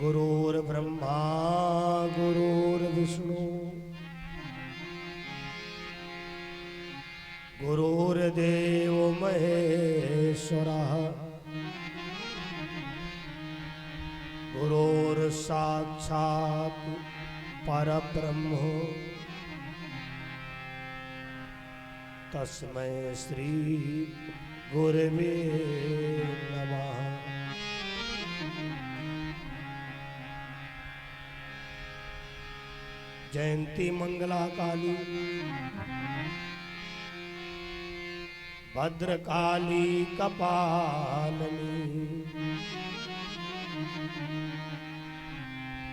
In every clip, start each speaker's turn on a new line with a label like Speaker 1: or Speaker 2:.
Speaker 1: गुरुर्ब्रह्मा गुरुर्विष्णु गुरुर्देव महेश्वरः गुरुर्साक्षात् परब्रह्म तस्मै श्री गुरवे नमः। जयंती मंगला काली भद्रकाली कपालिनी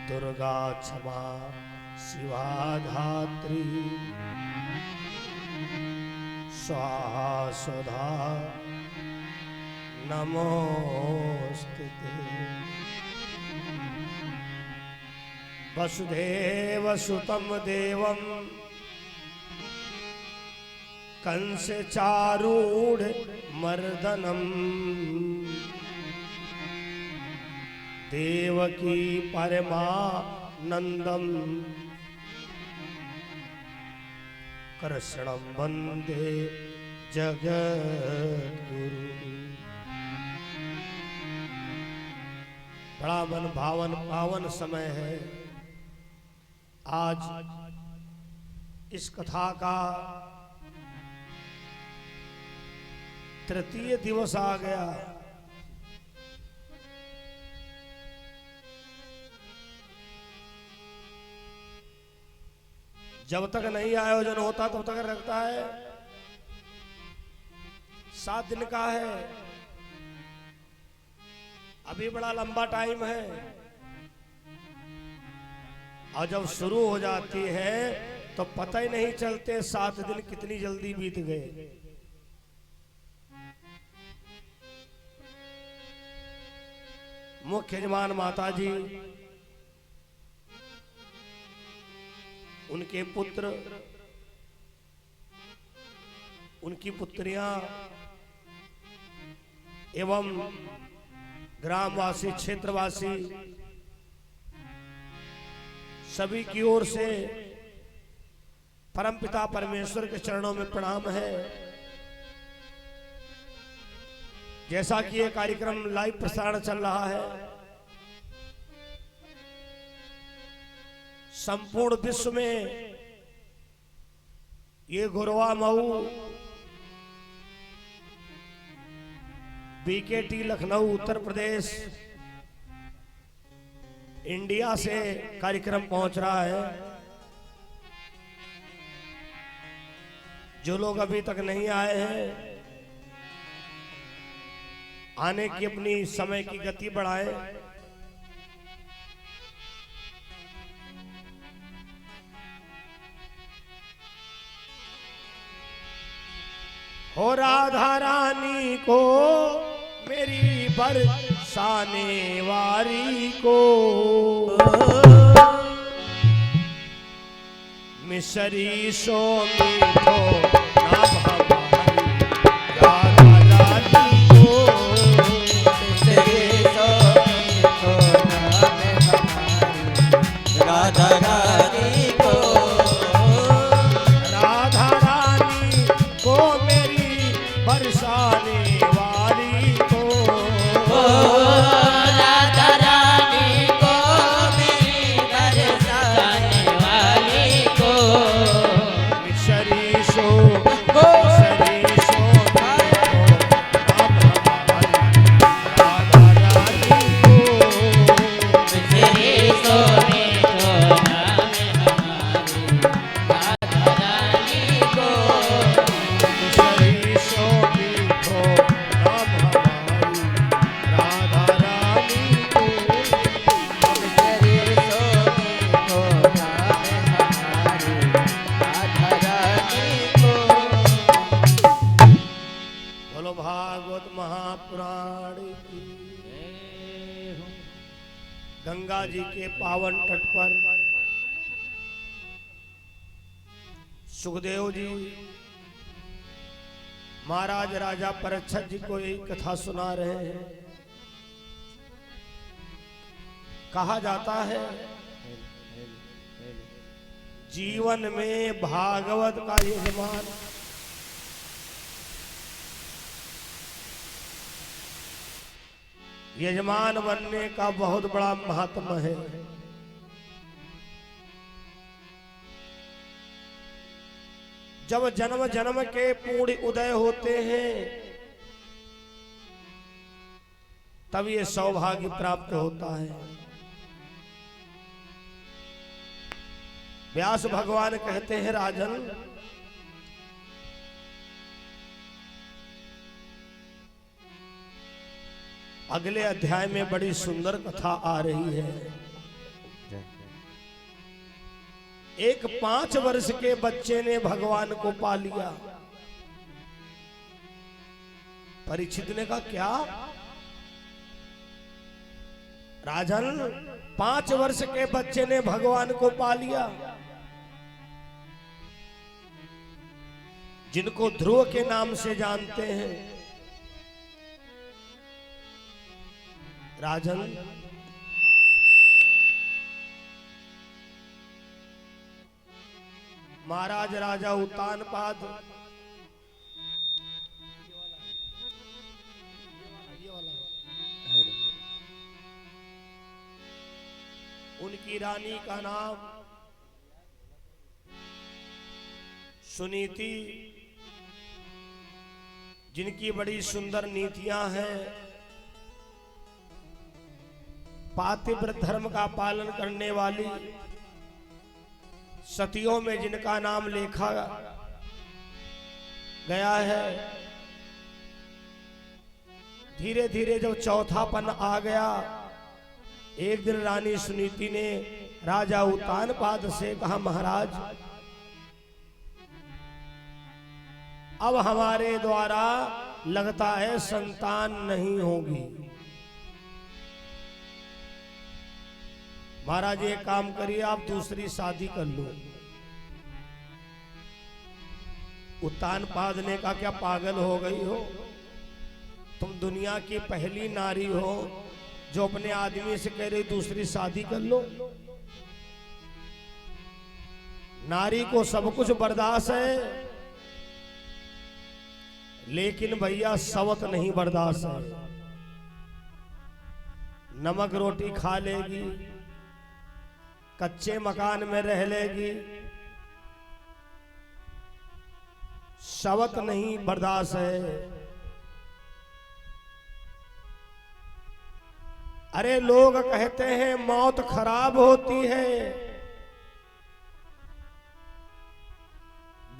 Speaker 1: दुर्गा क्षमा शिवा धात्री स्वाहा स्वधा नमोस्तुते। वसुदेव सुतं देवं कंस चारूढ़ मर्दनम देवकी परमानंदम कृष्णं वंदे जगद्गुरु। बड़ा मन भावन पावन समय है। आज इस कथा का तृतीय दिवस आ गया। जब तक नहीं आयोजन होता तब तक लगता है 7 दिन का है, अभी बड़ा लंबा टाइम है। और जब शुरू हो जाती है तो पता ही नहीं चलते 7 दिन कितनी जल्दी बीत गए। मुख्य यजमान माता जी, उनके पुत्र, उनकी पुत्रियां एवं ग्रामवासी क्षेत्रवासी सभी की ओर से परमपिता परमेश्वर के चरणों में प्रणाम है। जैसा कि ये कार्यक्रम लाइव प्रसारण चल रहा है, संपूर्ण विश्व में ये गुरवा मऊ बीकेटी लखनऊ उत्तर प्रदेश इंडिया से कार्यक्रम पहुंच रहा है। जो लोग अभी तक नहीं आए हैं, आने की अपनी समय की गति बढ़ाएं। हो राधा रानी को मेरी बरसाने वाली को मिसरी सो मीठो नाम हमारी राधा रानी को मिसरी सो मीठो नाम हमारी राधा रानी को। राधा रानी को मेरी बरसाने वाली को
Speaker 2: राधा रानी को मेरी बरसाने वाली को
Speaker 1: मिसरी सो
Speaker 2: मिसरी सो मीठो नाम हमारी राधा रानी को
Speaker 1: मिसरी सो मीठो नाम हमारी राधा रानी को
Speaker 2: मिसरी सो मीठो नाम हमारी राधा रानी को।
Speaker 1: बोलो भागवत महापुराण की। गंगा जी के पावन तट पर सुखदेव जी महाराज राजा परीक्षित जी को एक कथा सुना रहे हैं। कहा जाता है जीवन में भागवत का यजमान यजमान बनने का बहुत बड़ा महात्मा है। जब जन्म जन्म के पुण्य उदय होते हैं तब ये सौभाग्य प्राप्त होता है। व्यास भगवान कहते हैं राजन, अगले अध्याय में बड़ी सुंदर कथा आ रही है। एक 5 वर्ष के बच्चे ने भगवान को पा लिया। परीक्षित ने कहा क्या राजन, 5 वर्ष के बच्चे ने भगवान को पा लिया? जिनको ध्रुव के नाम से जानते हैं राजन, महाराज राजा उत्तानपाद उनकी रानी का नाम सुनीति, जिनकी बड़ी सुंदर नीतियां हैं, पातिव्रत धर्म का पालन करने वाली, सतियों में जिनका नाम लिखा गया है। धीरे धीरे जब चौथापन आ गया, एक दिन रानी सुनीति ने राजा उत्तानपाद से कहा, महाराज अब हमारे द्वारा लगता है संतान नहीं होगी। महाराज एक काम करिए, आप दूसरी शादी कर लो। उत्तानपाद ने कहा, क्या पागल हो गई हो? तुम दुनिया की पहली नारी हो जो अपने आदमी से कह रही दूसरी शादी कर लो। नारी को सब कुछ बर्दाश्त है, लेकिन भैया सवत नहीं बर्दाश्त है। नमक रोटी खा लेगी, कच्चे मकान में रह लेगी, सवत नहीं बर्दाश्त है। अरे लोग कहते हैं मौत खराब होती है,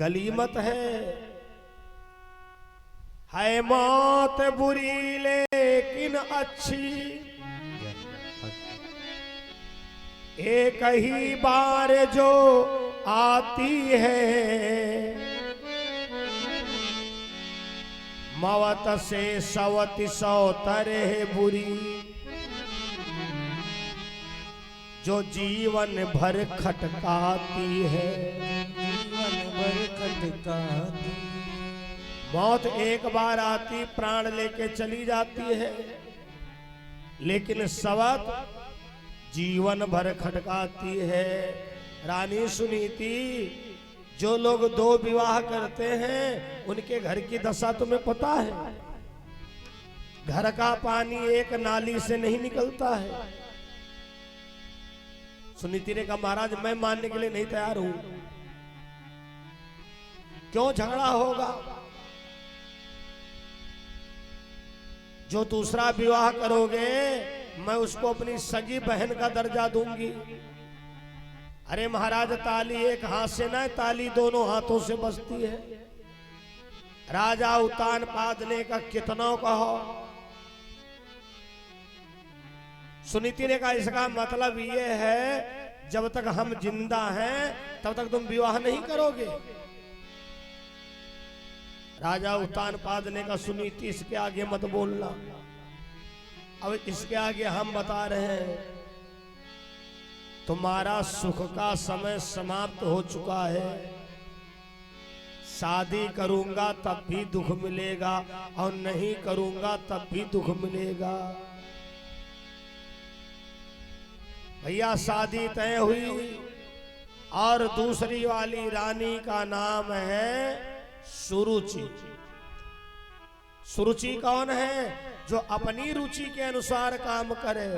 Speaker 1: गलीमत है मौत बुरी लेकिन अच्छी, एक ही बार जो आती है, मौत से सवत 100 तरह बुरी, जो जीवन भर खटकाती है।
Speaker 2: जीवन भर खटकाती।
Speaker 1: मौत एक बार आती, प्राण लेके चली जाती है, लेकिन सवत जीवन भर खटकाती है। रानी सुनीति, जो लोग 2 विवाह करते हैं उनके घर की दशा तुम्हें पता है। घर का पानी एक नाली से नहीं निकलता है। सुनीति ने कहा, महाराज मैं मानने के लिए नहीं तैयार हूं। क्यों झगड़ा होगा? जो दूसरा विवाह करोगे मैं उसको अपनी सगी बहन का दर्जा दूंगी। अरे महाराज, ताली एक हाथ से ना, ताली दोनों हाथों से बजती है। राजा उत्तानपाद ने कहा, कितना कहो? सुनीति ने कहा, इसका मतलब ये है जब तक हम जिंदा हैं तब तक तुम विवाह नहीं करोगे। राजा उत्तानपाद ने कहा, सुनीति इसके आगे मत बोलना, अब इसके आगे हम बता रहे हैं, तुम्हारा सुख का समय समाप्त हो चुका है। शादी करूंगा तब भी दुख मिलेगा और नहीं करूंगा तब भी दुख मिलेगा। भैया शादी तय हुई और दूसरी वाली रानी का नाम है सुरुचि। सुरुचि कौन है? जो अपनी रुचि के अनुसार काम करे।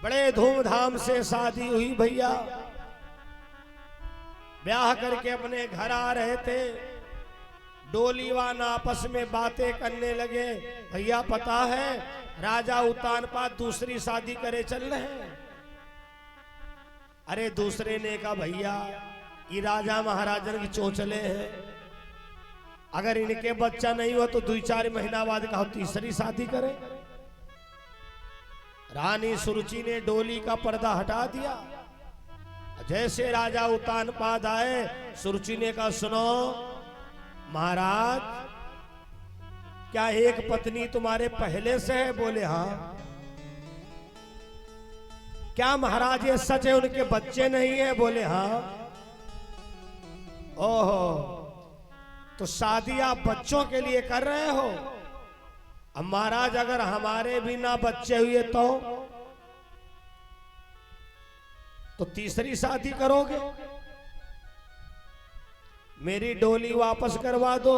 Speaker 1: बड़े धूमधाम से शादी हुई भैया। ब्याह करके अपने घर आ रहे थे, डोलीवान आपस में बातें करने लगे। भैया पता है राजा उत्तानपाद दूसरी शादी करे चल रहे हैं। अरे दूसरे ने कहा भैया ये राजा महाराजन की चोंचले हैं, अगर इनके बच्चा नहीं हो तो 2-4 महीना बाद कहा तीसरी शादी करे। रानी सुरुचि ने डोली का पर्दा हटा दिया। जैसे राजा उत्तानपाद आए, सुरुचि ने कहा सुनो महाराज, क्या एक पत्नी तुम्हारे पहले से है? बोले हाँ। क्या महाराज ये सच है उनके बच्चे नहीं है? बोले हाँ। ओहो, तो शादी आप बच्चों के लिए कर रहे हो? अब महाराज अगर हमारे भी ना बच्चे हुए तो तीसरी शादी करोगे? मेरी डोली वापस करवा दो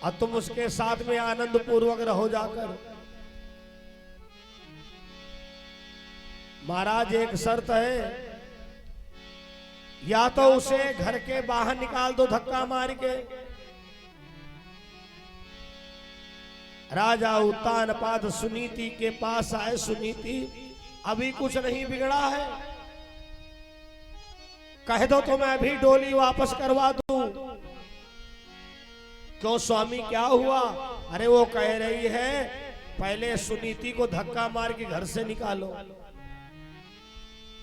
Speaker 1: और तुम उसके साथ में आनंद पूर्वक रहो जाकर। महाराज एक शर्त है, या तो उसे घर के बाहर निकाल दो धक्का मार के। राजा उत्तानपाद सुनीति के पास आए। सुनीति अभी कुछ नहीं बिगड़ा है, कह दो तो मैं अभी डोली वापस करवा दूं। क्यों स्वामी क्या हुआ? अरे वो कह रही है पहले सुनीति को धक्का मार के घर से निकालो।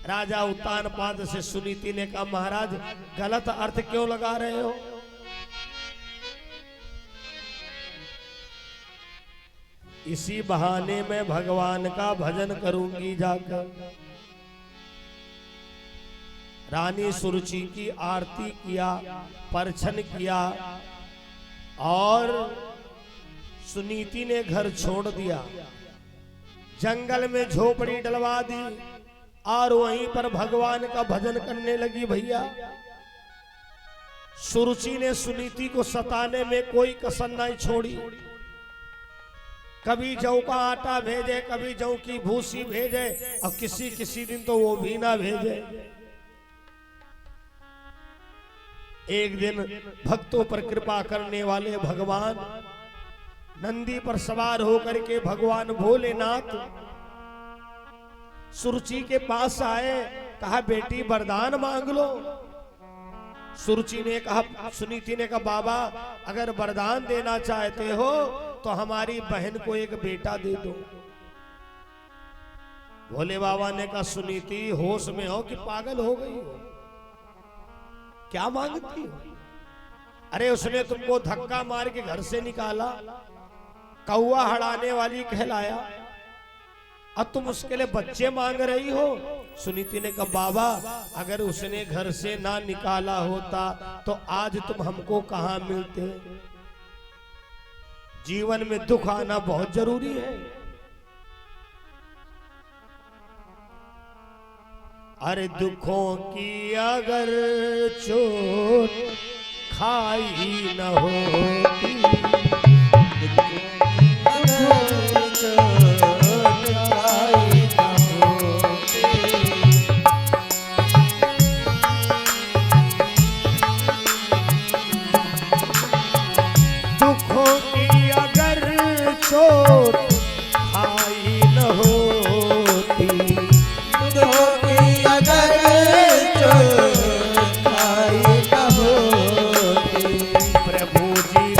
Speaker 1: राजा उत्तानपाद से सुनीति ने कहा महाराज गलत अर्थ क्यों लगा रहे हो? इसी बहाने में भगवान का भजन करूंगी जाकर। रानी सुरुचि की आरती किया, परछन किया और सुनीति ने घर छोड़ दिया। जंगल में झोपड़ी डलवा दी और वहीं पर भगवान का भजन करने लगी। भैया सुरुचि ने सुनीति को सताने में कोई कसर नहीं छोड़ी। कभी जौ का आटा भेजे, कभी जौ की भूसी भेजे और किसी दिन तो वो भी ना भेजे। एक दिन भक्तों पर कृपा करने वाले भगवान नंदी पर सवार होकर के भगवान भोलेनाथ सुरुचि के पास आए। कहा बेटी वरदान मांग लो। सुरुचि ने कहा, सुनीति ने कहा बाबा अगर वरदान देना चाहते हो तो हमारी बहन को एक बेटा दे दो। भोले बाबा ने कहा सुनीति होश में हो कि पागल हो गई हो? क्या मांगती हो? अरे उसने तुमको धक्का मार के घर से निकाला, कौवा हड़ाने वाली कहलाया, अब तुम उसके लिए बच्चे मांग रही हो। सुनीति ने कहा बाबा अगर उसने घर से ना निकाला होता तो आज तुम हमको कहां मिलते। जीवन में दुख आना बहुत जरूरी है। अरे दुखों की अगर चोट खाई न होती, प्रभु जी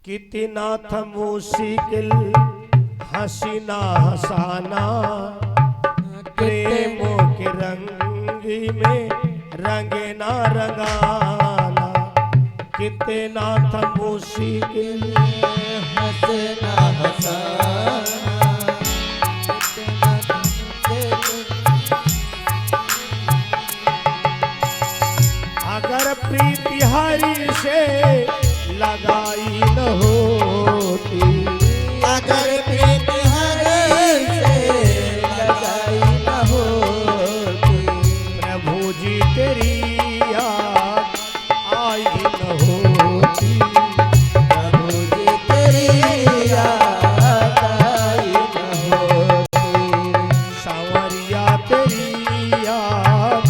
Speaker 1: कितना था मुश्किल हसीना हसाना, प्रेमों के रंगी में रंगे ना रंगाना। कितना था मुश्किल
Speaker 2: हंसना हंसाना,
Speaker 1: अगर प्रीति हरि से लगाई न होती,
Speaker 2: अगर प्रीति हरि से लगाई न होती,
Speaker 1: प्रभु जी तेरी याद आई न होती।
Speaker 2: प्रभु जी तेरी याद आई न होती,
Speaker 1: सांवरिया तेरी याद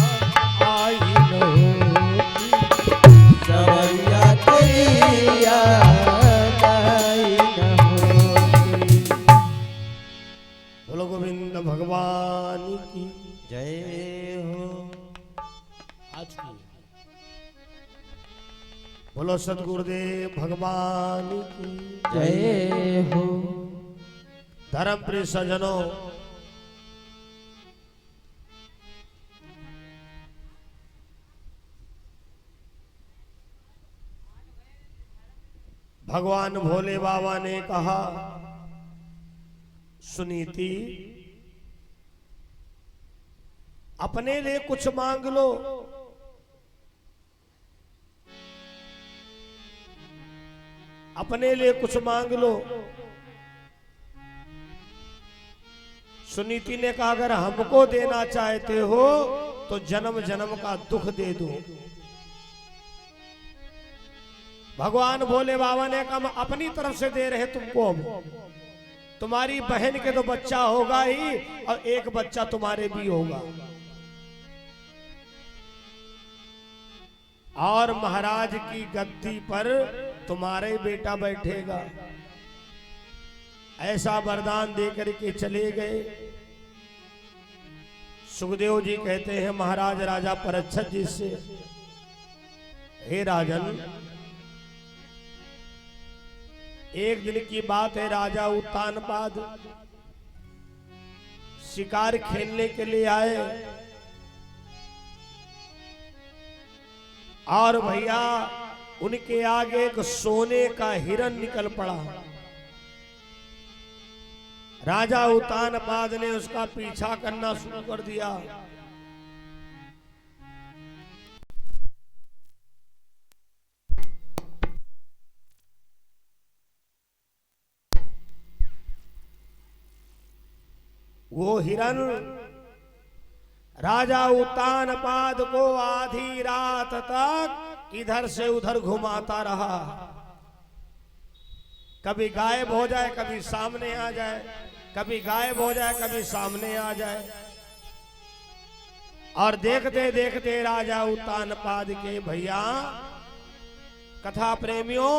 Speaker 1: आई न होती।
Speaker 2: सवरिया तेरी याद आई न होती।
Speaker 1: बोलो गोविंद भगवान की
Speaker 2: जय हो।
Speaker 1: आज की बोलो सतगुरुदेव भगवान की
Speaker 2: जय हो।
Speaker 1: धर्म प्रिय सज्जनों, भगवान भोले बाबा ने कहा, सुनीति अपने लिए कुछ मांग लो, अपने लिए कुछ मांग लो। सुनीति ने कहा, अगर हमको देना चाहते हो तो जन्म जन्म का दुख दे दो। भगवान भोले बाबा ने कहा, हम अपनी तरफ से दे रहे तुमको। तुम्हारी बहन के तो बच्चा होगा ही, और एक बच्चा तुम्हारे भी होगा, और महाराज की गद्दी पर तुम्हारे बेटा बैठेगा। ऐसा वरदान देकर के चले गए। सुखदेव जी कहते हैं महाराज राजा परीक्षित जी से, हे राजन, एक दिन की बात है, राजा उत्तानपाद शिकार खेलने के लिए आए, और भैया उनके आगे एक सोने का हिरन निकल पड़ा। राजा उत्तानपाद ने उसका पीछा करना शुरू कर दिया। वो हिरन राजा उत्तानपाद को आधी रात तक इधर से उधर घुमाता रहा। कभी गायब हो जाए, कभी सामने आ जाए, कभी गायब हो जाए, कभी सामने आ जाए। और देखते देखते राजा उत्तानपाद के भैया कथा प्रेमियों,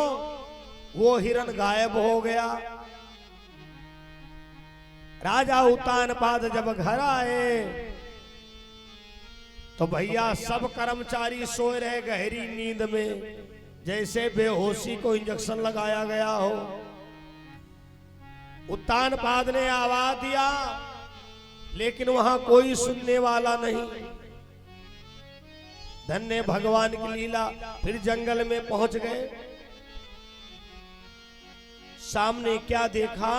Speaker 1: वो हिरन गायब हो गया। राजा उत्तानपाद जब घर आए तो भैया सब कर्मचारी सोए रहे गहरी नींद में, जैसे बेहोशी को इंजेक्शन लगाया गया हो। उत्तानपाद ने आवाज दिया, लेकिन वहां कोई सुनने वाला नहीं। धन्य भगवान की लीला। फिर जंगल में पहुंच गए। सामने क्या देखा?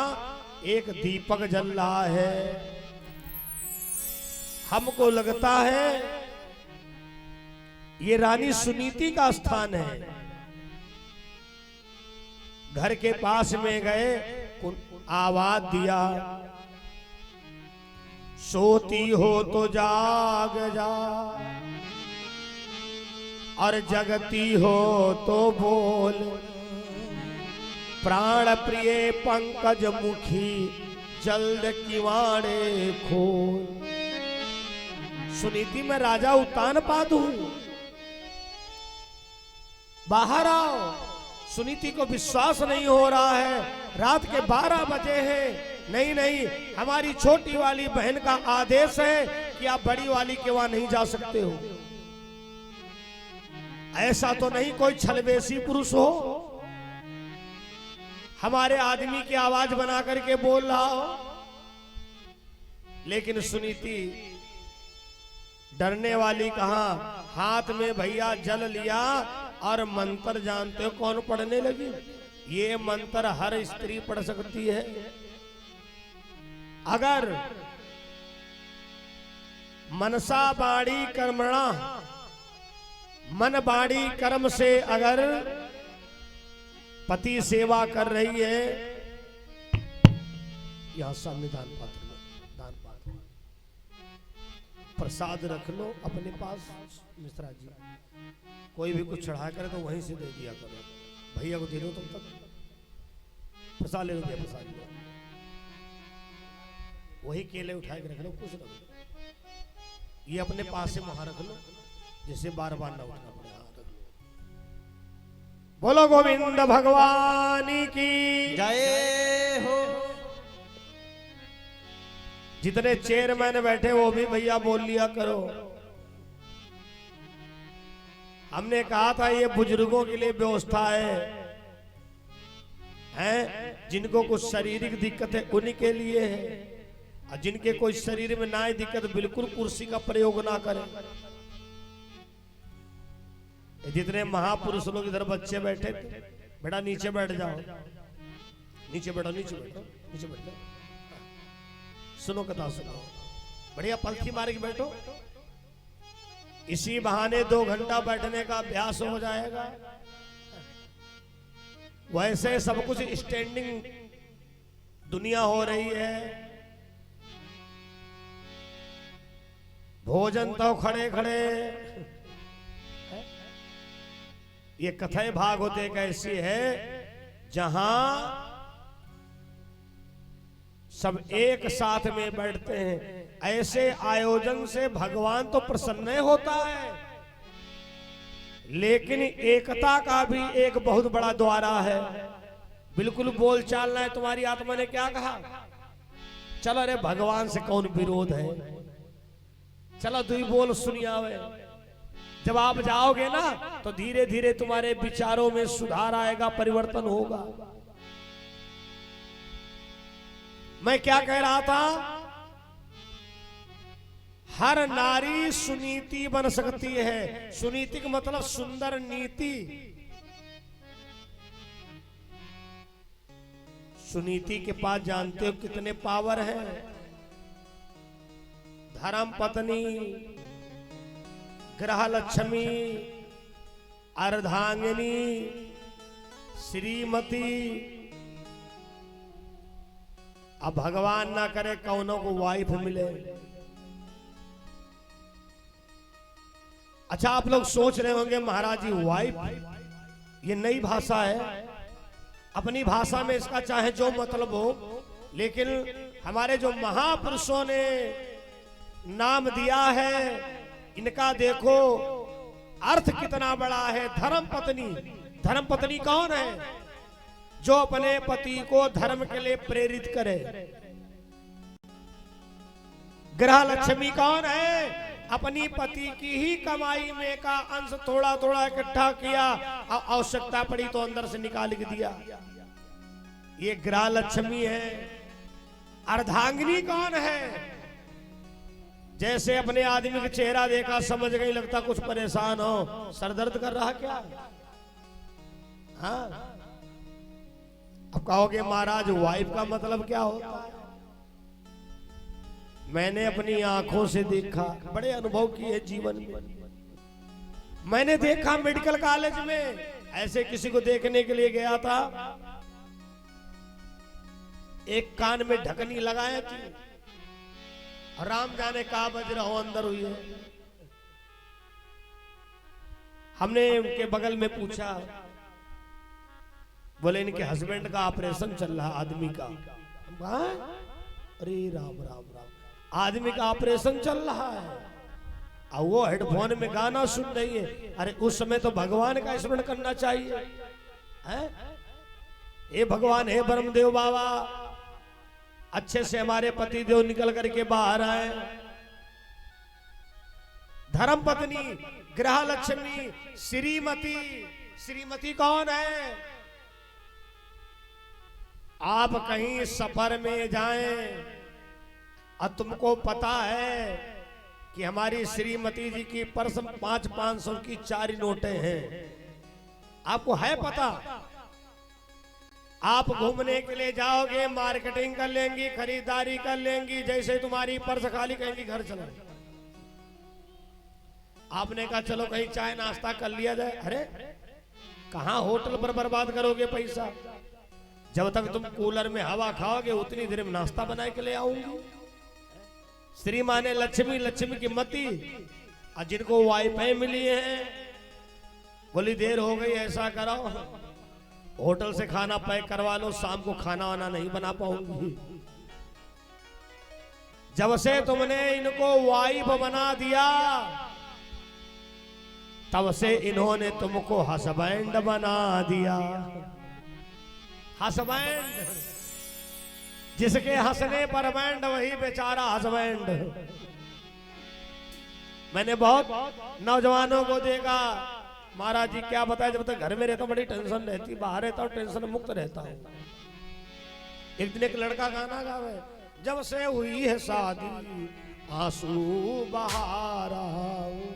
Speaker 1: एक दीपक जल रहा है। हमको लगता है ये रानी सुनीति का स्थान है। घर के पास में गए, आवाज दिया, सोती हो तो जाग जा, और जगती हो तो बोल, प्राण प्रिय पंकज मुखी जल्द किवाड़े खोल। सुनीति, मैं राजा उत्तानपाद हूं, बाहर आओ। सुनीति को विश्वास नहीं हो रहा है, रात के 12 बजे हैं। नहीं नहीं, हमारी छोटी वाली बहन का आदेश है कि आप बड़ी वाली के वहां नहीं जा सकते हो। ऐसा तो नहीं कोई छलबेसी पुरुष हो। हमारे आदमी की आवाज बना करके बोल रहा हो, लेकिन सुनीति डरने वाली कहां, हाथ में भैया जल लिया और मंत्र जानते हो कौन पढ़ने लगी? ये मंत्र हर स्त्री पढ़ सकती है। अगर मनसा बाड़ी कर्मणा, मन बाड़ी कर्म से अगर पति सेवा कर रही है, यहां सामने दान पात्र में, दान पात्र प्रसाद रख लो अपने पास। मिश्रा जी कोई भी कुछ चढ़ा करे तो वहीं से दे दिया करो, भैया को दे दो, तुम तक प्रसाद ले लो, दिया प्रसाद लो, वही केले उठा के रख लो, कुछ रख लो, ये अपने पास से वहां रख लो, जिससे बार बार ना उठना पड़े। बोलो गोविंद भगवान की
Speaker 2: जय हो।
Speaker 1: जितने चेयरमैन बैठे वो भी भैया बोल लिया करो। हमने कहा था ये बुजुर्गों के लिए व्यवस्था है, जिनको कुछ शारीरिक दिक्कत है उन्हीं के लिए है, और जिनके कोई शरीर में ना ही दिक्कत बिल्कुल कुर्सी का प्रयोग ना करें। जितने महापुरुष लोग इधर बच्चे बैठे थे, बेटा नीचे बैठ जाओ, नीचे बैठो, नीचे बैठो, नीचे बैठो, सुनो कथा सुनो, बढ़िया पलथी मार के बैठो। इसी बहाने 2 घंटा बैठने का अभ्यास हो जाएगा। वैसे सब कुछ स्टैंडिंग दुनिया हो रही है, भोजन तो खड़े खड़े। ये कथाएं भाग होते एक ऐसी है जहां सब एक साथ में बैठते हैं। ऐसे आयोजन से भगवान तो प्रसन्न होता है, लेकिन एकता का भी एक बहुत बड़ा द्वारा है। बिल्कुल बोल चालना है। तुम्हारी आत्मा ने क्या कहा? चलो अरे भगवान से कौन विरोध है, चलो तू ही बोल सुनियावे। जब आप जाओगे ना तो धीरे धीरे तुम्हारे विचारों में सुधार आएगा, परिवर्तन होगा। मैं क्या कह रहा था? हर नारी सुनीति बन सकती है। सुनीति का मतलब सुंदर नीति। सुनीति के पास जानते हो कितने पावर है? धर्म पत्नी, ग्रह लक्ष्मी, अर्धांगिनी, श्रीमती। अब भगवान ना करे कौनों को वाइफ मिले। अच्छा आप लोग सोच रहे होंगे महाराज जी वाइफ ये नई भाषा है, अपनी भाषा में इसका चाहे जो मतलब हो, लेकिन हमारे जो महापुरुषों ने नाम दिया है इनका देखो अर्थ कितना बड़ा है। धर्म पत्नी, धर्म पत्नी कौन है? जो अपने पति को धर्म के लिए प्रेरित करे। ग्रह लक्ष्मी कौन है? अपनी पति की ही कमाई में का अंश थोड़ा थोड़ा इकट्ठा किया, आवश्यकता पड़ी तो अंदर से निकाल के दिया। ये ग्रह लक्ष्मी है। अर्धांगिनी कौन है? जैसे अपने आदमी का चेहरा देखा समझ गई लगता कुछ परेशान हो, सर दर्द कर रहा क्या? हाँ, अब कहोगे महाराज वाइफ का मतलब क्या होता है? मैंने अपनी आंखों से देखा, बड़े अनुभव किए जीवन में। मैंने देखा मेडिकल कॉलेज में, ऐसे किसी को देखने के लिए गया था, एक कान में ढकनी लगाया थी, राम जाने कहा बज रहा हो अंदर हुई है। हमने उनके बगल में पूछा, बोले इनके हस्बैंड का ऑपरेशन चल रहा आदमी का। हम कहा अरे राम राम राम, आदमी का ऑपरेशन चल रहा है और वो हेडफोन में गाना सुन रही है। अरे उस समय तो भगवान का स्मरण करना चाहिए। हे भगवान, हे ब्रह्मदेव बाबा, अच्छे से हमारे पति देव निकल करके बाहर आए। धर्म पत्नी, ग्रह लक्ष्मी, श्रीमती। श्रीमती कौन है? आप कहीं सफर में जाएं और तुमको पता है कि हमारी श्रीमती जी की पर्स में 500 की 4 नोटें हैं, आपको है पता। आप घूमने के लिए जाओगे, मार्केटिंग कर लेंगी, खरीदारी कर लेंगी, जैसे तुम्हारी पर्स खाली कहेंगी घर चलो। आपने कहा चलो कहीं चाय नाश्ता कर लिया जाए, अरे कहां होटल पर बर्बाद करोगे पैसा, जब तक तुम कूलर में हवा खाओगे उतनी देर में नाश्ता बना के ले आऊंगी। श्री माने लक्ष्मी, लक्ष्मी की मती, और जिनको वाईफाई मिली है बोली देर हो गई ऐसा कराओ होटल से खाना पैक करवा लो, शाम को खाना वाना नहीं बना पाऊंगी। जब से तुमने इनको वाइफ बना दिया तब से इन्होंने तुमको हस्बैंड बना दिया। हस्बैंड, जिसके हंसने पर बैंड वही बेचारा हस्बैंड। मैंने बहुत नौजवानों को देखा, महाराज जी क्या बताया, जब तक घर में रहता बड़ी टेंशन रहती, बाहर रहता हूं टेंशन मुक्त रहता हूं। एक दिन एक लड़का गाना गावे, जब से हुई है शादी आंसू बहा रहा हूं।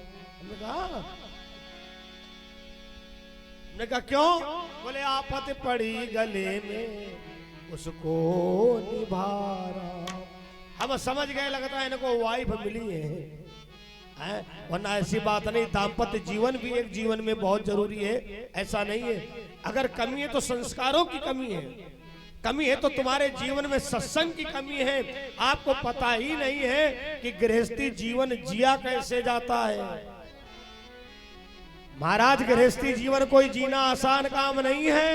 Speaker 1: हमने कहा क्यों? बोले आफत पड़ी गले में उसको निभा रहा। हम समझ गए लगता है इनको वाइफ मिली है, वरना ऐसी बात नहीं। दाम्पत्य जीवन भी एक जीवन में बहुत जरूरी है, ऐसा नहीं है। अगर कमी है तो संस्कारों की कमी है, कमी है तो तुम्हारे जीवन में सत्संग की कमी है। आपको पता ही नहीं है कि गृहस्थी जीवन जिया कैसे जाता है। महाराज गृहस्थी जीवन कोई जीना आसान काम नहीं है।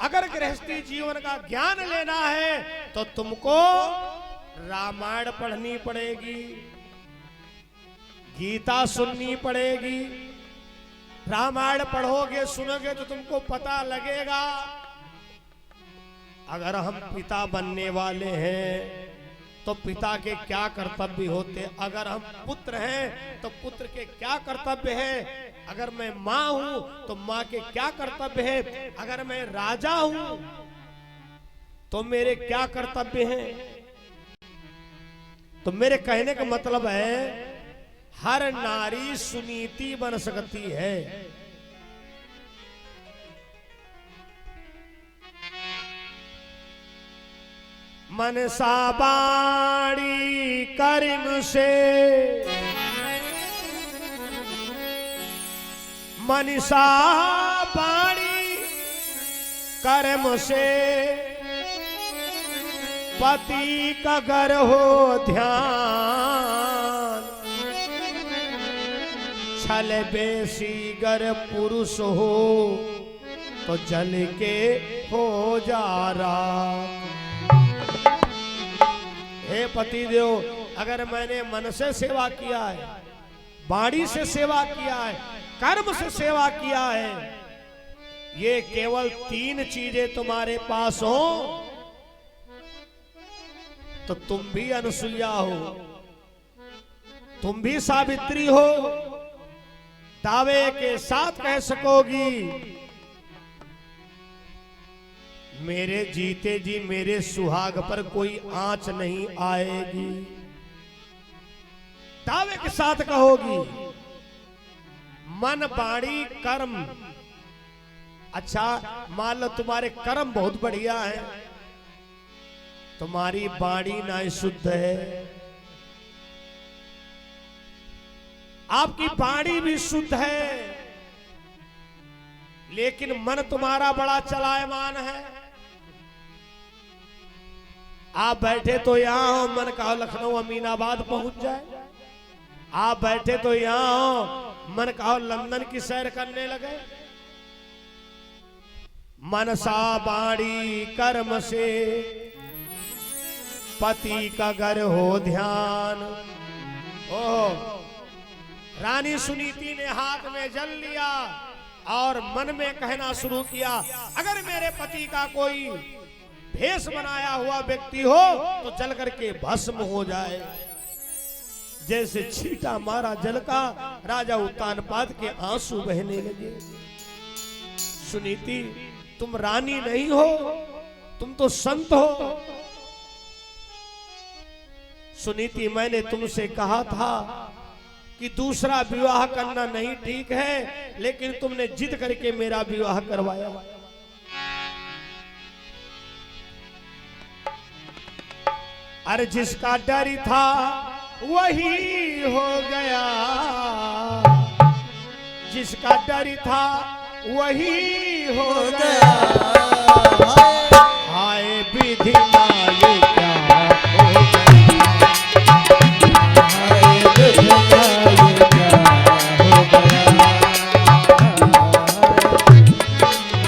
Speaker 1: अगर गृहस्थी जीवन का ज्ञान लेना है तो तुमको रामायण पढ़नी पड़ेगी, गीता सुननी पड़ेगी। रामायण पढ़ोगे सुनोगे तो तुमको पता लगेगा। अगर हम पिता बनने वाले हैं तो पिता के क्या कर्तव्य होते, अगर हम पुत्र हैं तो पुत्र के क्या कर्तव्य है, अगर मैं मां हूं तो मां के क्या कर्तव्य है, अगर मैं राजा हूं तो मेरे क्या कर्तव्य हैं। तो मेरे कहने का मतलब है हर नारी सुनीति बन सकती है। मनसा बाणी कर्म से, मनसा बाणी कर्म से पति का घर हो ध्यान। छल बेसी गर पुरुष हो तो जल के हो जा रहा। हे पति देव, अगर मैंने मन से सेवा किया है, वाणी से सेवा किया है, कर्म से सेवा किया है, ये केवल 3 चीजें तुम्हारे पास हो तो तुम भी अनुसुईया हो, तुम भी सावित्री हो। दावे के साथ कह सकोगी मेरे जीते जी मेरे सुहाग पर कोई आंच नहीं आएगी। दावे के साथ कहोगी। मन वाणी कर्म, अच्छा मान लो तुम्हारे कर्म बहुत बढ़िया है, तुम्हारी वाणी ना शुद्ध है, आपकी वाणी भी शुद्ध है, लेकिन मन तुम्हारा बड़ा चलायमान है। आप बैठे तो यहां हो, मन कहो लखनऊ अमीनाबाद पहुंच जाए। आप बैठे तो यहां हो, मन कहो लंदन की सैर करने लगे। मनसा वाणी कर्म से पति का घर हो ध्यान। ओह, रानी सुनीति ने हाथ में जल लिया और मन में कहना शुरू किया, अगर मेरे पति का कोई भेष बनाया हुआ व्यक्ति हो तो जल करके भस्म हो जाए। जैसे छींटा मारा जल का, राजा उत्तानपाद के आंसू बहने लगे। सुनीति तुम रानी नहीं हो, तुम तो संत हो। सुनीति, मैंने तुमसे कहा था कि दूसरा विवाह करना नहीं ठीक है, लेकिन तुमने जिद करके मेरा विवाह करवाया। अरे जिसका डर था वही हो गया, जिसका डर था वही हो गया। हाय विधि माये क्या हो गया, हाय विधि माये क्या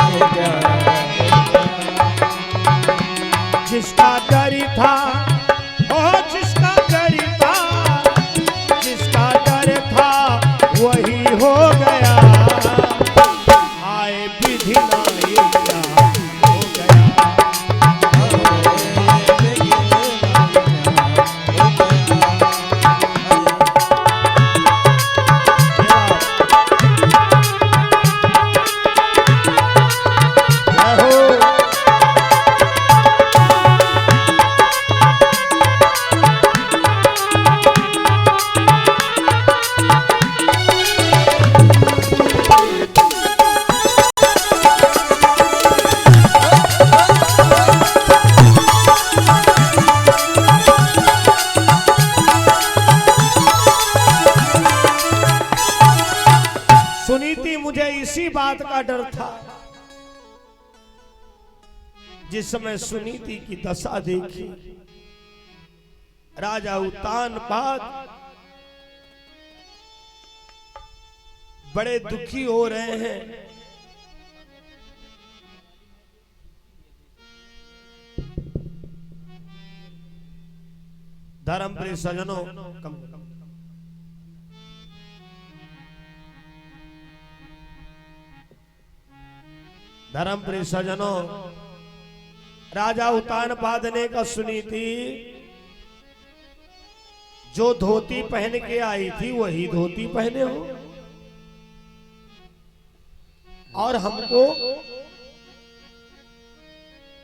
Speaker 1: हो गया, जिसका डर था, ओ जिसका डर था, जिसका डर था वही हो गया। हाय विधि माये क्या हो गया। सुनीति, मुझे इसी बात का डर था। जिस समय सुनीति की दशा देखी, राजा उत्तानपाद बड़े दुखी हो रहे हैं। धर्मप्रिय सज्जनों, धर्मप्रिय सज्जनों, राजा उत्तानपाद ने कहा, सुनीति, जो धोती पहन के आई थी वही धोती पहने हो, और हमको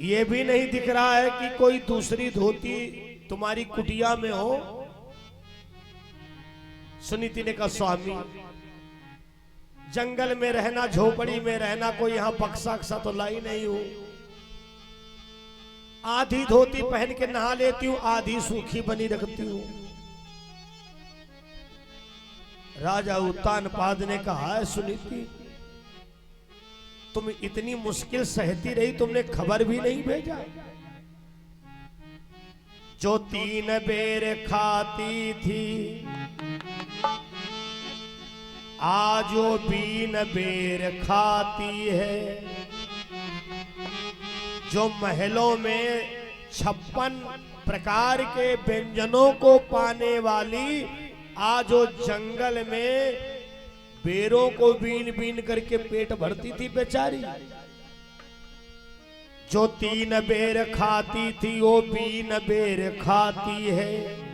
Speaker 1: ये भी नहीं दिख रहा है कि कोई दूसरी धोती तुम्हारी कुटिया में हो। सुनीति ने कहा, स्वामी, जंगल में रहना, झोपड़ी में रहना, कोई यहां बक्सा अक्सा तो लाई नहीं हूं। आधी धोती पहन के नहा लेती हूं, आधी सूखी बनी रखती हूं। राजा उत्तानपाद ने कहा, सुनीति, तुम इतनी मुश्किल सहती रही, तुमने खबर भी नहीं भेजा। जो 3 बेर खाती थी, आज वो 3 बेर खाती है। जो महलों में 56 प्रकार के व्यंजनों को पाने वाली, आज वो जंगल में बेरों को बीन बीन करके पेट भरती थी बेचारी। जो 3 बेर खाती थी वो 3 बेर खाती है।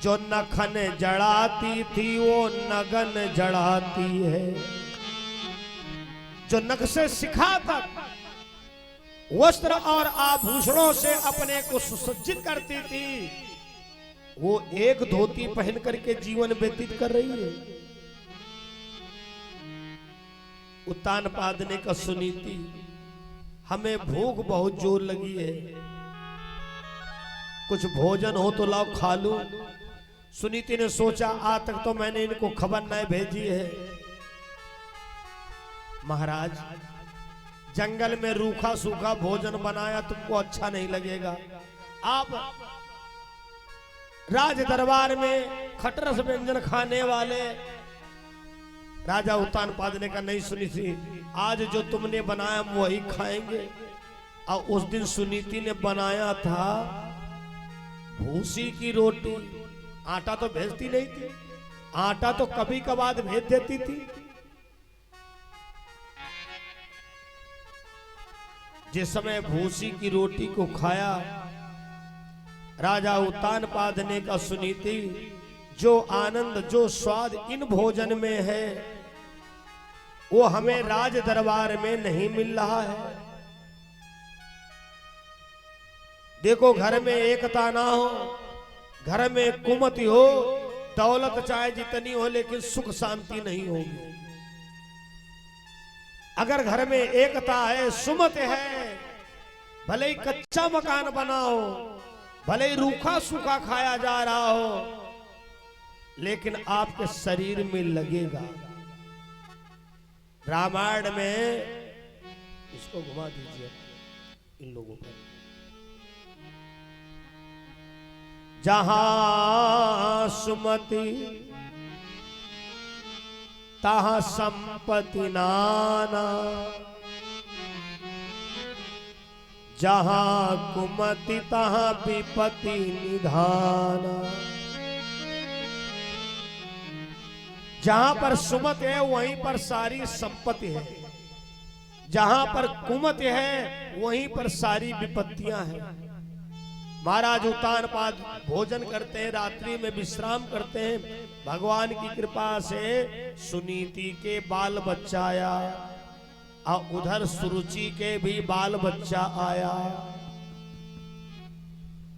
Speaker 1: जो नखन जड़ाती थी वो नगन जड़ाती है। जो नख से सिखा तक वस्त्र और आभूषणों से अपने को सुसज्जित करती थी, वो एक धोती पहन करके जीवन व्यतीत कर रही है। उत्तानपाद ने कहा, सुनीति, हमें भूख बहुत जोर लगी है, कुछ भोजन हो तो लाओ खा लूं। सुनीति ने सोचा, आज तक तो मैंने इनको खबर नहीं भेजी है। महाराज, जंगल में रूखा सूखा भोजन बनाया तुमको अच्छा नहीं लगेगा। आप राज दरबार में खटरस व्यंजन खाने वाले। राजा उत्तानपाद ने कहा, नहीं सुनीति, आज जो तुमने बनाया हम वही खाएंगे। और उस दिन सुनीति ने बनाया था भूसी की रोटी। आटा तो भेजती नहीं थी, आटा तो कभी कभार भेज देती थी। जिस समय भूसी की रोटी को खाया, राजा उत्तानपाद ने कहा, सुनीति, जो आनंद, जो स्वाद इन भोजन में है वो हमें राज दरबार में नहीं मिल रहा है। देखो घर में एकता ना हो, घर में कुमति हो, दौलत चाहे जितनी हो लेकिन सुख शांति नहीं होगी। अगर घर में एकता है, सुमत है, भले ही कच्चा मकान बना हो, भले ही रूखा सूखा खाया जा रहा हो, लेकिन आपके शरीर में लगेगा। रामायण में, इसको घुमा दीजिए इन लोगों पर, जहां सुमति तहां संपत्ति नाना, जहां कुमति तहां विपत्ति निधाना। जहां पर सुमति है वहीं पर सारी संपत्ति है, जहां पर कुमति है वहीं पर सारी विपत्तियां हैं। महाराज उतान पाद भोजन करते हैं, रात्रि में विश्राम करते हैं। भगवान की कृपा से सुनीति के बाल बच्चा आया और उधर सुरुचि के भी बाल बच्चा आया।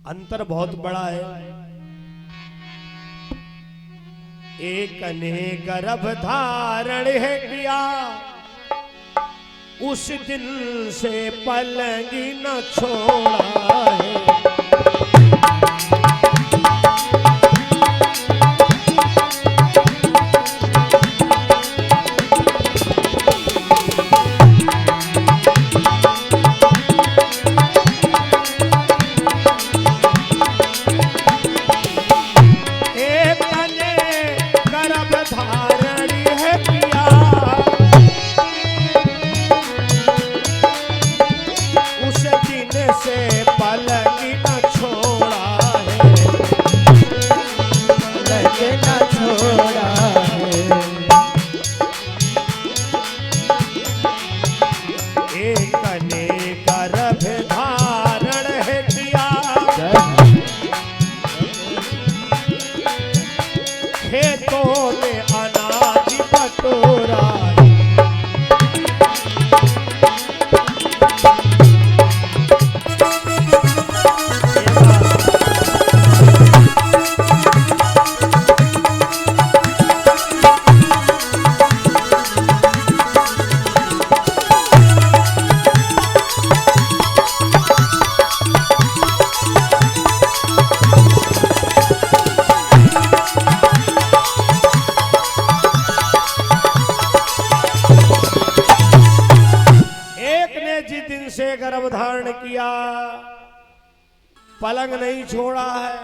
Speaker 1: अंतर बहुत बड़ा है। एक ने गर्भ धारण है किया, उस दिन से पलंगी न छोड़ा है। गर्भ धारण किया, पलंग नहीं छोड़ा है,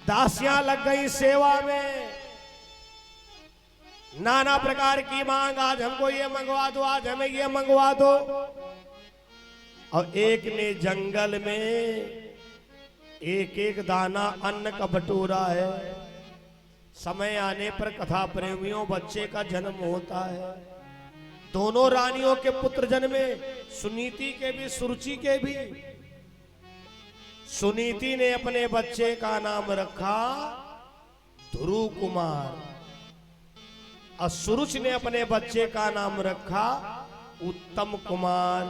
Speaker 1: दासियां लग गई सेवा में, नाना प्रकार की मांग, आज हमको ये मंगवा दो, आज हमें ये मंगवा दो। और एक ने जंगल में एक एक दाना अन्न का बटोरा है। समय आने पर कथा प्रेमियों बच्चे का जन्म होता है। दोनों रानियों के पुत्र जन्मे, सुनीति के भी सुरुचि के भी। सुनीति ने अपने बच्चे का नाम रखा ध्रुव कुमार और सुरुचि ने अपने बच्चे का नाम रखा उत्तम कुमार।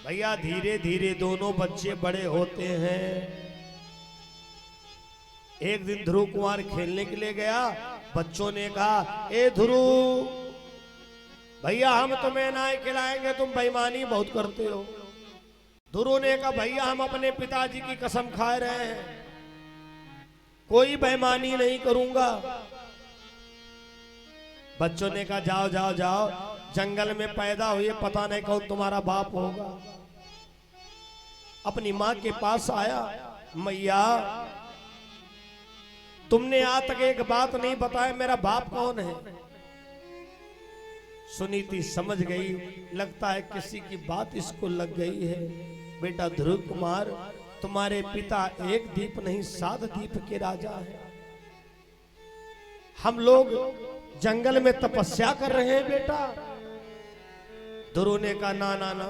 Speaker 1: भैया धीरे धीरे दोनों बच्चे बड़े होते हैं। एक दिन ध्रुव कुमार खेलने के लिए गया, बच्चों ने कहा, ए ध्रुव भैया हम तुम्हें ना खिलाएंगे, तुम बेईमानी बहुत करते हो। ध्रुव ने कहा, भैया हम अपने पिताजी की कसम खा रहे हैं, कोई बेईमानी नहीं करूंगा। बच्चों ने कहा, जाओ जाओ जाओ, जंगल में पैदा हुए, पता नहीं कौन तुम्हारा बाप होगा। अपनी मां के पास आया, मैया तुमने आज तक एक बात नहीं बताया, मेरा बाप कौन है। सुनीति समझ गई, लगता है किसी की बात इसको लग गई है। बेटा ध्रुव कुमार, तुम्हारे पिता एक दीप नहीं 7 दीप के राजा हैं। हम लोग जंगल में तपस्या कर रहे हैं बेटा। ध्रुव ने कहा, ना ना ना,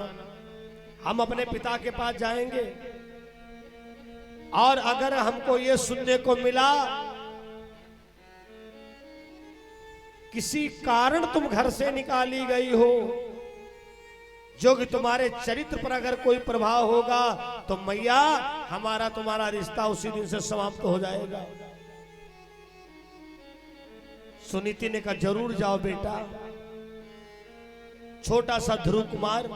Speaker 1: हम अपने पिता के पास जाएंगे और अगर हमको ये सुनने को मिला किसी कारण तुम घर से निकाली गई हो, जो कि तुम्हारे चरित्र पर अगर कोई प्रभाव होगा तो मैया हमारा तुम्हारा रिश्ता उसी दिन से समाप्त हो जाएगा। सुनीति ने कहा जरूर जाओ बेटा। छोटा सा ध्रुव कुमार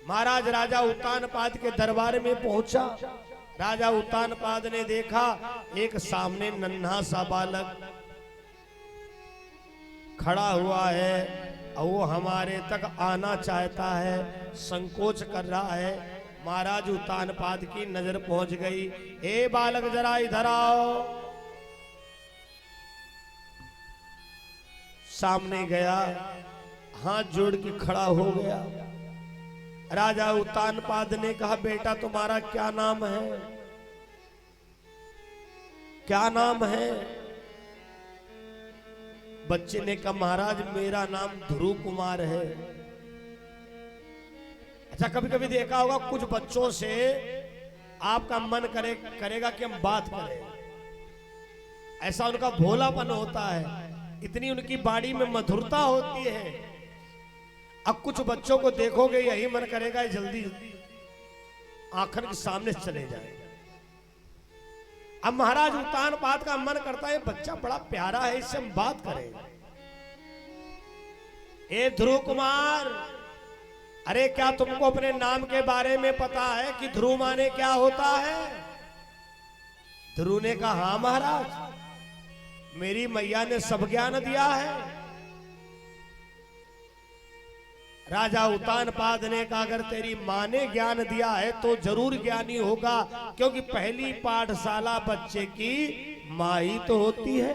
Speaker 1: महाराज राजा उत्तानपाद के दरबार में पहुंचा। राजा उत्तानपाद ने देखा एक सामने नन्हा सा बालक खड़ा हुआ है और वो हमारे तक आना चाहता है, संकोच कर रहा है। महाराज उत्तानपाद की नजर पहुंच गई। ए बालक जरा इधर आओ। सामने गया, हाथ जोड़ के खड़ा हो गया। राजा उत्तानपाद ने कहा बेटा तुम्हारा क्या नाम है? क्या नाम है? बच्चे ने कहा महाराज मेरा नाम ध्रुव कुमार है। अच्छा कभी कभी देखा होगा कुछ बच्चों से आपका मन करेगा कि हम बात करें, ऐसा उनका भोलापन होता है, इतनी उनकी बाड़ी में मधुरता होती है। अब कुछ बच्चों को देखोगे यही मन करेगा जल्दी आंखन के सामने चले जाए। अब महाराज उत्तानपाद का मन करता है बच्चा बड़ा प्यारा है, इससे हम बात करें। ए ध्रुव कुमार, अरे क्या तुमको अपने नाम के बारे में पता है कि ध्रुव माने क्या होता है? ध्रुव ने कहा हाँ महाराज मेरी मैया ने सब ज्ञान दिया है। राजा उत्तानपाद ने कहा अगर तेरी माँ ने ज्ञान दिया है तो जरूर ज्ञानी होगा, क्योंकि पहली पाठशाला बच्चे की माँ ही तो होती है।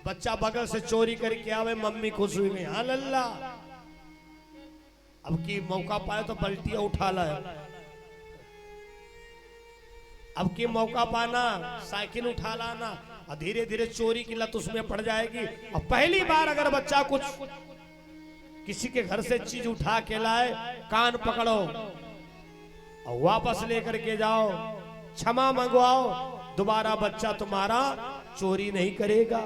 Speaker 1: बच्चा बगल से चोरी करके आवे, मम्मी खुश हुई गई, हाँ लल्ला। अब की मौका पाए तो पलटिया उठा लाए, अब की मौका पाना साइकिल उठा लाना, और धीरे धीरे चोरी की लत उसमें पड़ जाएगी। और पहली बार अगर बच्चा कुछ किसी के घर से चीज उठा के लाए, कान पकड़ो और वापस लेकर के जाओ, क्षमा मंगवाओ, दोबारा बच्चा तुम्हारा चोरी नहीं करेगा।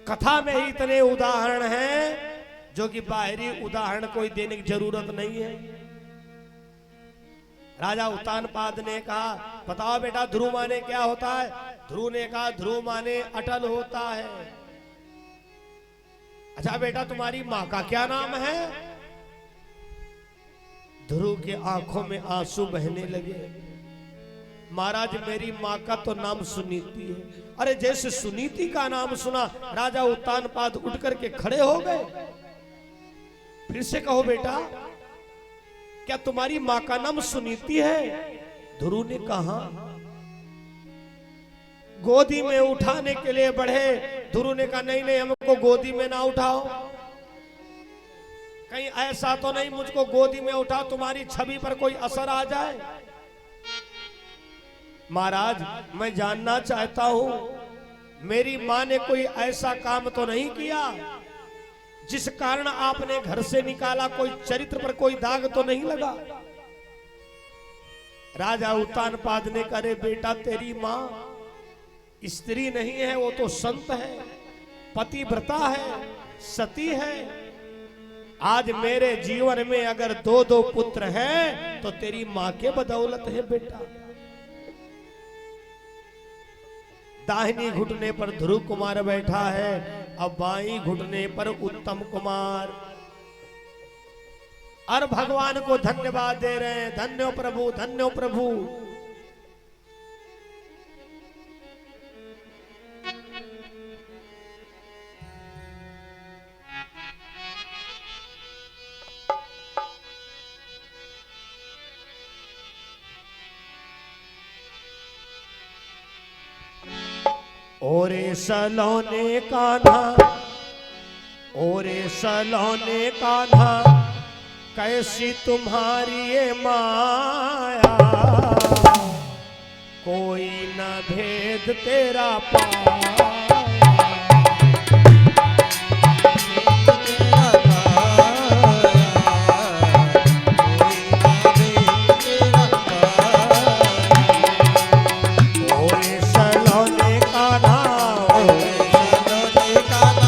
Speaker 1: कथा में ही इतने उदाहरण हैं जो कि बाहरी उदाहरण कोई देने की जरूरत नहीं है। राजा उत्तानपाद ने कहा बताओ बेटा ध्रुव माने क्या होता है? ध्रुव ने कहा ध्रुव माने अटल होता है। अच्छा बेटा तुम्हारी माँ का क्या नाम है? ध्रुव के आंखों में आंसू बहने लगे। महाराज मेरी माँ का तो नाम सुनीति है। अरे जैसे सुनीति का नाम सुना राजा उत्तानपाद उठ करके खड़े हो गए। फिर से कहो बेटा क्या तुम्हारी माँ का नाम सुनीति है? ध्रुव ने कहा गोदी में उठाने के लिए बढ़े। ध्रुव ने कहा नहीं नहीं हमको गोदी में ना उठाओ, कहीं ऐसा तो नहीं मुझको गोदी में उठाओ तुम्हारी छवि पर कोई असर आ जाए। महाराज मैं जानना चाहता हूं मेरी मां ने कोई ऐसा काम तो नहीं किया जिस कारण आपने घर से निकाला, कोई चरित्र पर कोई दाग तो नहीं लगा? राजा उत्तानपाद ने कहा अरे बेटा तेरी मां स्त्री नहीं है, वो तो संत है, पतिव्रता है, सती है। आज मेरे जीवन में अगर दो दो पुत्र हैं तो तेरी मां के बदौलत है बेटा। दाहिनी घुटने पर ध्रुव कुमार बैठा है, अब बाई घुटने पर उत्तम कुमार। और भगवान को धन्यवाद दे रहे हैं, धन्यो प्रभु धन्यो प्रभु। ओरे सलोने कान्हा, ओरे सलोने कान्हा, कैसी तुम्हारी ये माया, कोई न भेद तेरा पाया।
Speaker 2: कान्हा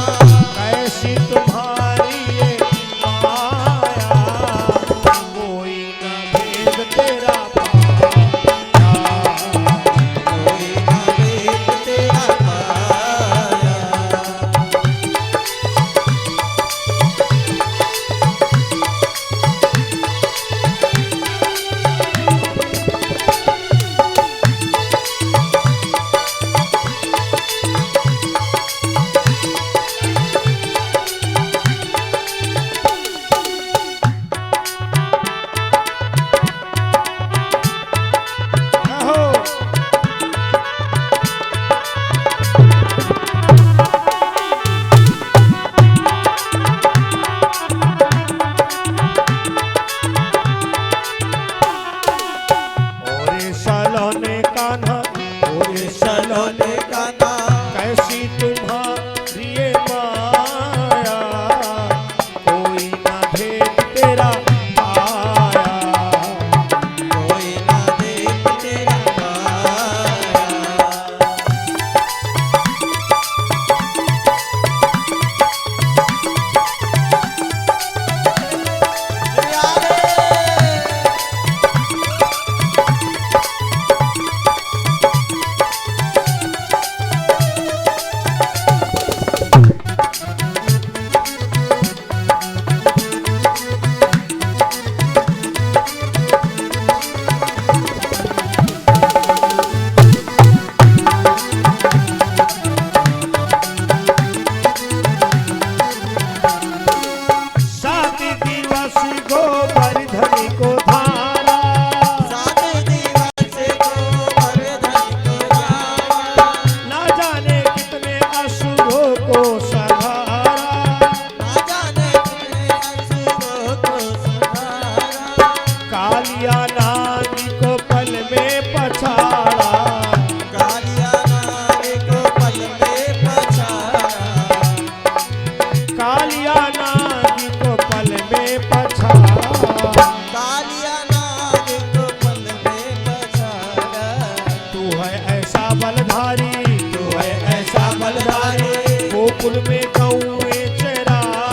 Speaker 1: गोकुल में गौए चराया,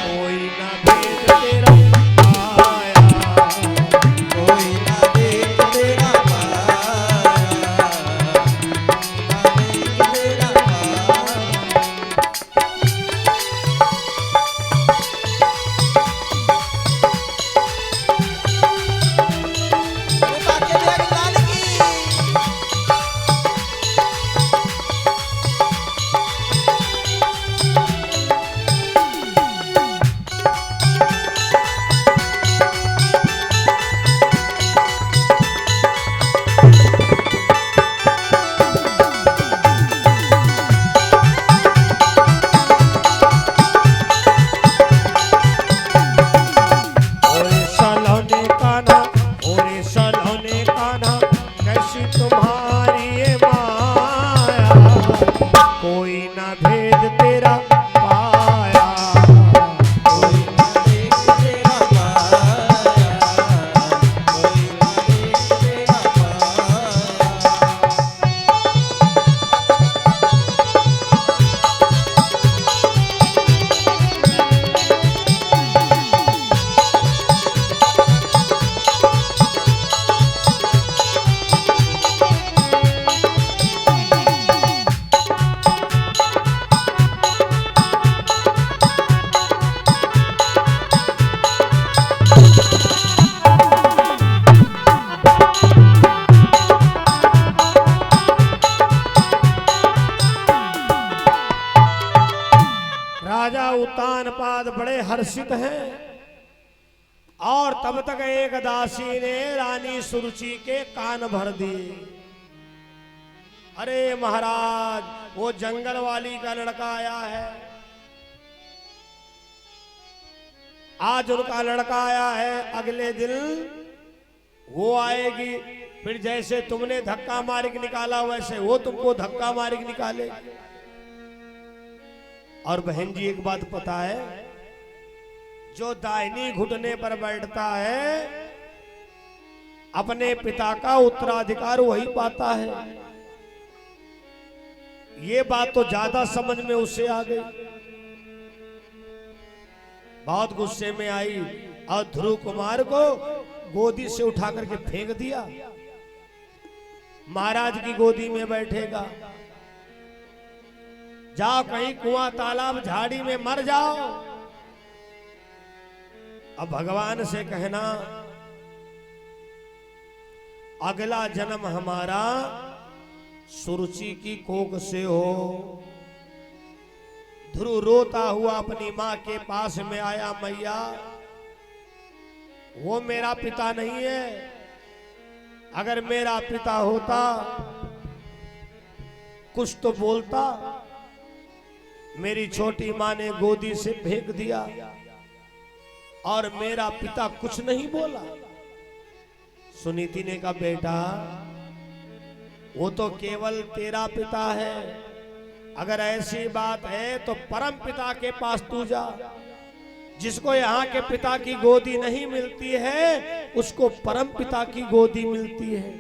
Speaker 1: कोई ना भेद तेरा पाया,
Speaker 2: कोई ना देख तेरा पाया, ना देख तेरा पाया। अरे बाके बिहारी लाल की।
Speaker 1: ओरे सलोने कान्हा, ओरे सलोने कान्हा, कैसी तुम्हारी ये माया, कोई ना भेद तेरा पाया,
Speaker 2: कोई ना देख तेरा पाया, कोई ना देख तेरा पाया।
Speaker 1: राजा उत्तानपाद बड़े हर्षित हैं और तब तक एक दासी ने रानी सुरुचि के कान भर दिए। अरे महाराज, वो जंगल वाली का लड़का आया है, आज उनका लड़का आया है, अगले दिन वो आएगी, फिर जैसे तुमने धक्का मार के निकाला वैसे वो तुमको धक्का मार के निकालेगी। और बहन जी एक बात पता है, जो दाहिनी घुटने पर बैठता है अपने पिता का उत्तराधिकार वही पाता है। ये बात तो ज्यादा समझ में उससे आ गई, बहुत गुस्से में आई और ध्रुव कुमार को गोदी से उठा करके फेंक दिया। महाराज की गोदी में बैठेगा, जाओ कहीं कुआं तालाब झाड़ी में मर जाओ। अब भगवान से कहना अगला जन्म हमारा सुरुचि की कोख से हो। ध्रुव रोता हुआ अपनी मां के पास में आया, मैया वो मेरा पिता नहीं है, अगर मेरा पिता होता कुछ तो बोलता। मेरी छोटी मां ने गोदी से फेंक दिया और मेरा पिता कुछ नहीं बोला। सुनीति ने कहा, बेटा वो तो केवल तेरा पिता है, अगर ऐसी बात है तो परम पिता के पास तू जा। जिसको यहाँ के पिता की गोदी नहीं मिलती है उसको परम पिता की गोदी मिलती है।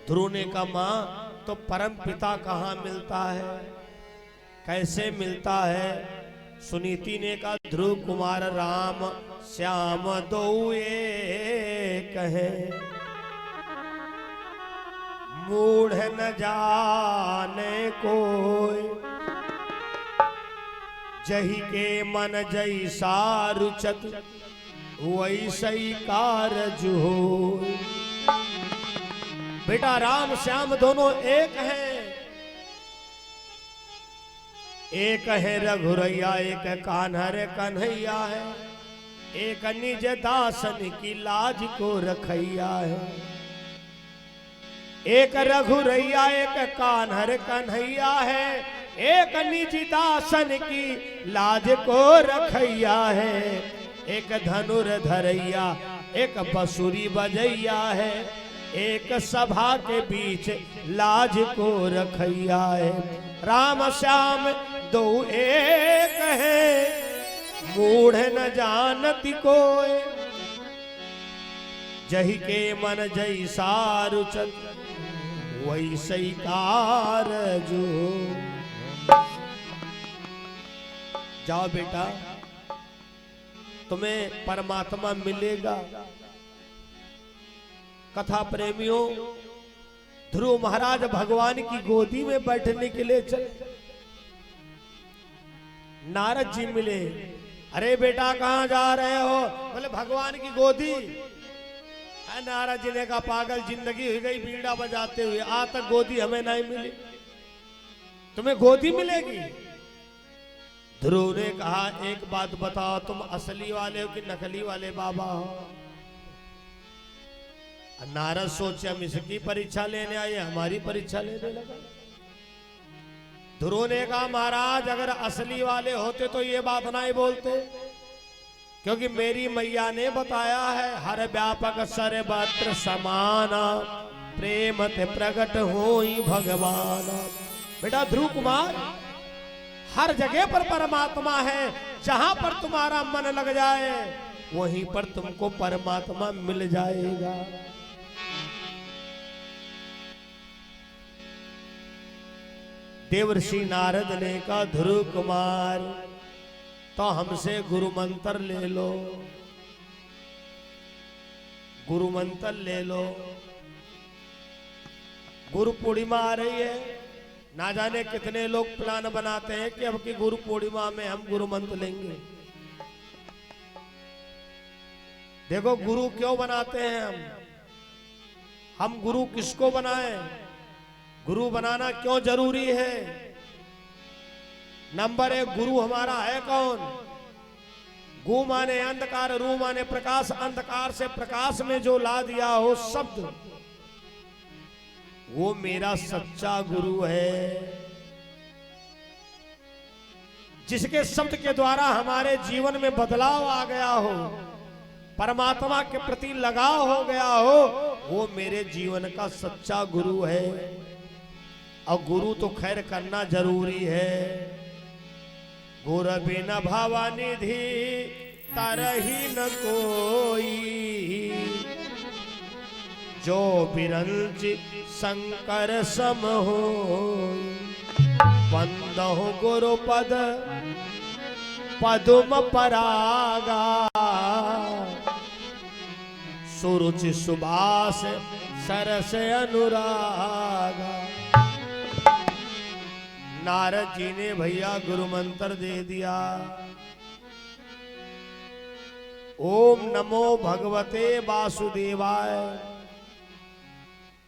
Speaker 1: ध्रुव ने कहा, मां तो परम पिता कहाँ मिलता है, कैसे मिलता है? सुनीति ने कहा, ध्रुव कुमार राम श्याम दो एक हैं, मूढ़ न जाने कोई, जही के मन जैसा रुचत वैसई कारज होय। बेटा राम श्याम दोनों एक हैं, एक है रघुरैया एक कान्हर कन्हैया है, एक निज दासन की लाज को रखैया है। एक रघुरैया एक कान्हर कन्हैया है, एक निज दासन की लाज को रखैया है। एक धनुर्धरैया एक बंसुरी बजैया है, एक सभा के बीच लाज को रखैया है। राम श्याम दो एक है, मूढ़ न जानती कोय, जही के मन जैसा रुचत वैसे ही कारजो। जाओ बेटा, तुम्हें परमात्मा मिलेगा। कथा प्रेमियों, ध्रुव महाराज भगवान की गोदी में बैठने के लिए चले। नारद जी मिले। अरे बेटा कहां जा रहे हो? बोले भगवान की गोदी। नारद जी ने कहा पागल, जिंदगी हो गई बीड़ा बजाते हुए, आज तक गोदी हमें नहीं मिली, तुम्हें गोदी मिलेगी। ध्रुव ने कहा एक बात बताओ, तुम असली वाले हो कि नकली वाले बाबा हो? नारद सोचे हम इसकी परीक्षा लेने आए, हमारी परीक्षा लेने लगा। ध्रुव ने कहा महाराज अगर असली वाले होते तो ये बात नहीं बोलते, क्योंकि मेरी मैया ने बताया है हर व्यापक सर्वत्र समान, प्रेम ते प्रकट होई भगवान। बेटा ध्रुव कुमार, हर जगह पर परमात्मा है। जहां पर तुम्हारा मन लग जाए वहीं पर तुमको परमात्मा मिल जाएगा। देवर्षि नारद ने कहा ध्रुव कुमार तो हमसे गुरु मंत्र ले लो, गुरु मंत्र ले लो। गुरु पूर्णिमा आ रही है, ना जाने कितने लोग प्लान बनाते हैं कि अब की गुरु पूर्णिमा में हम गुरु मंत्र लेंगे। देखो गुरु क्यों बनाते हैं हम गुरु किसको बनाएं? गुरु बनाना क्यों जरूरी है? नंबर एक, गुरु हमारा है कौन? गु माने अंधकार, रू माने प्रकाश, अंधकार से प्रकाश में जो ला दिया हो शब्द, वो मेरा सच्चा गुरु है। जिसके शब्द के द्वारा हमारे जीवन में बदलाव आ गया हो, परमात्मा के प्रति लगाव हो गया हो, वो मेरे जीवन का सच्चा गुरु है। और गुरु तो खैर करना जरूरी है। गुरु बिना भावानिधि तरही न कोई, जो बिरंच शंकर सम होई। बंदहु गुरु पद पदुम परागा, सुरुचि सुबास सरस अनुरागा। नारद जी ने भैया गुरु मंत्र दे दिया। ओम नमो भगवते वासुदेवाय।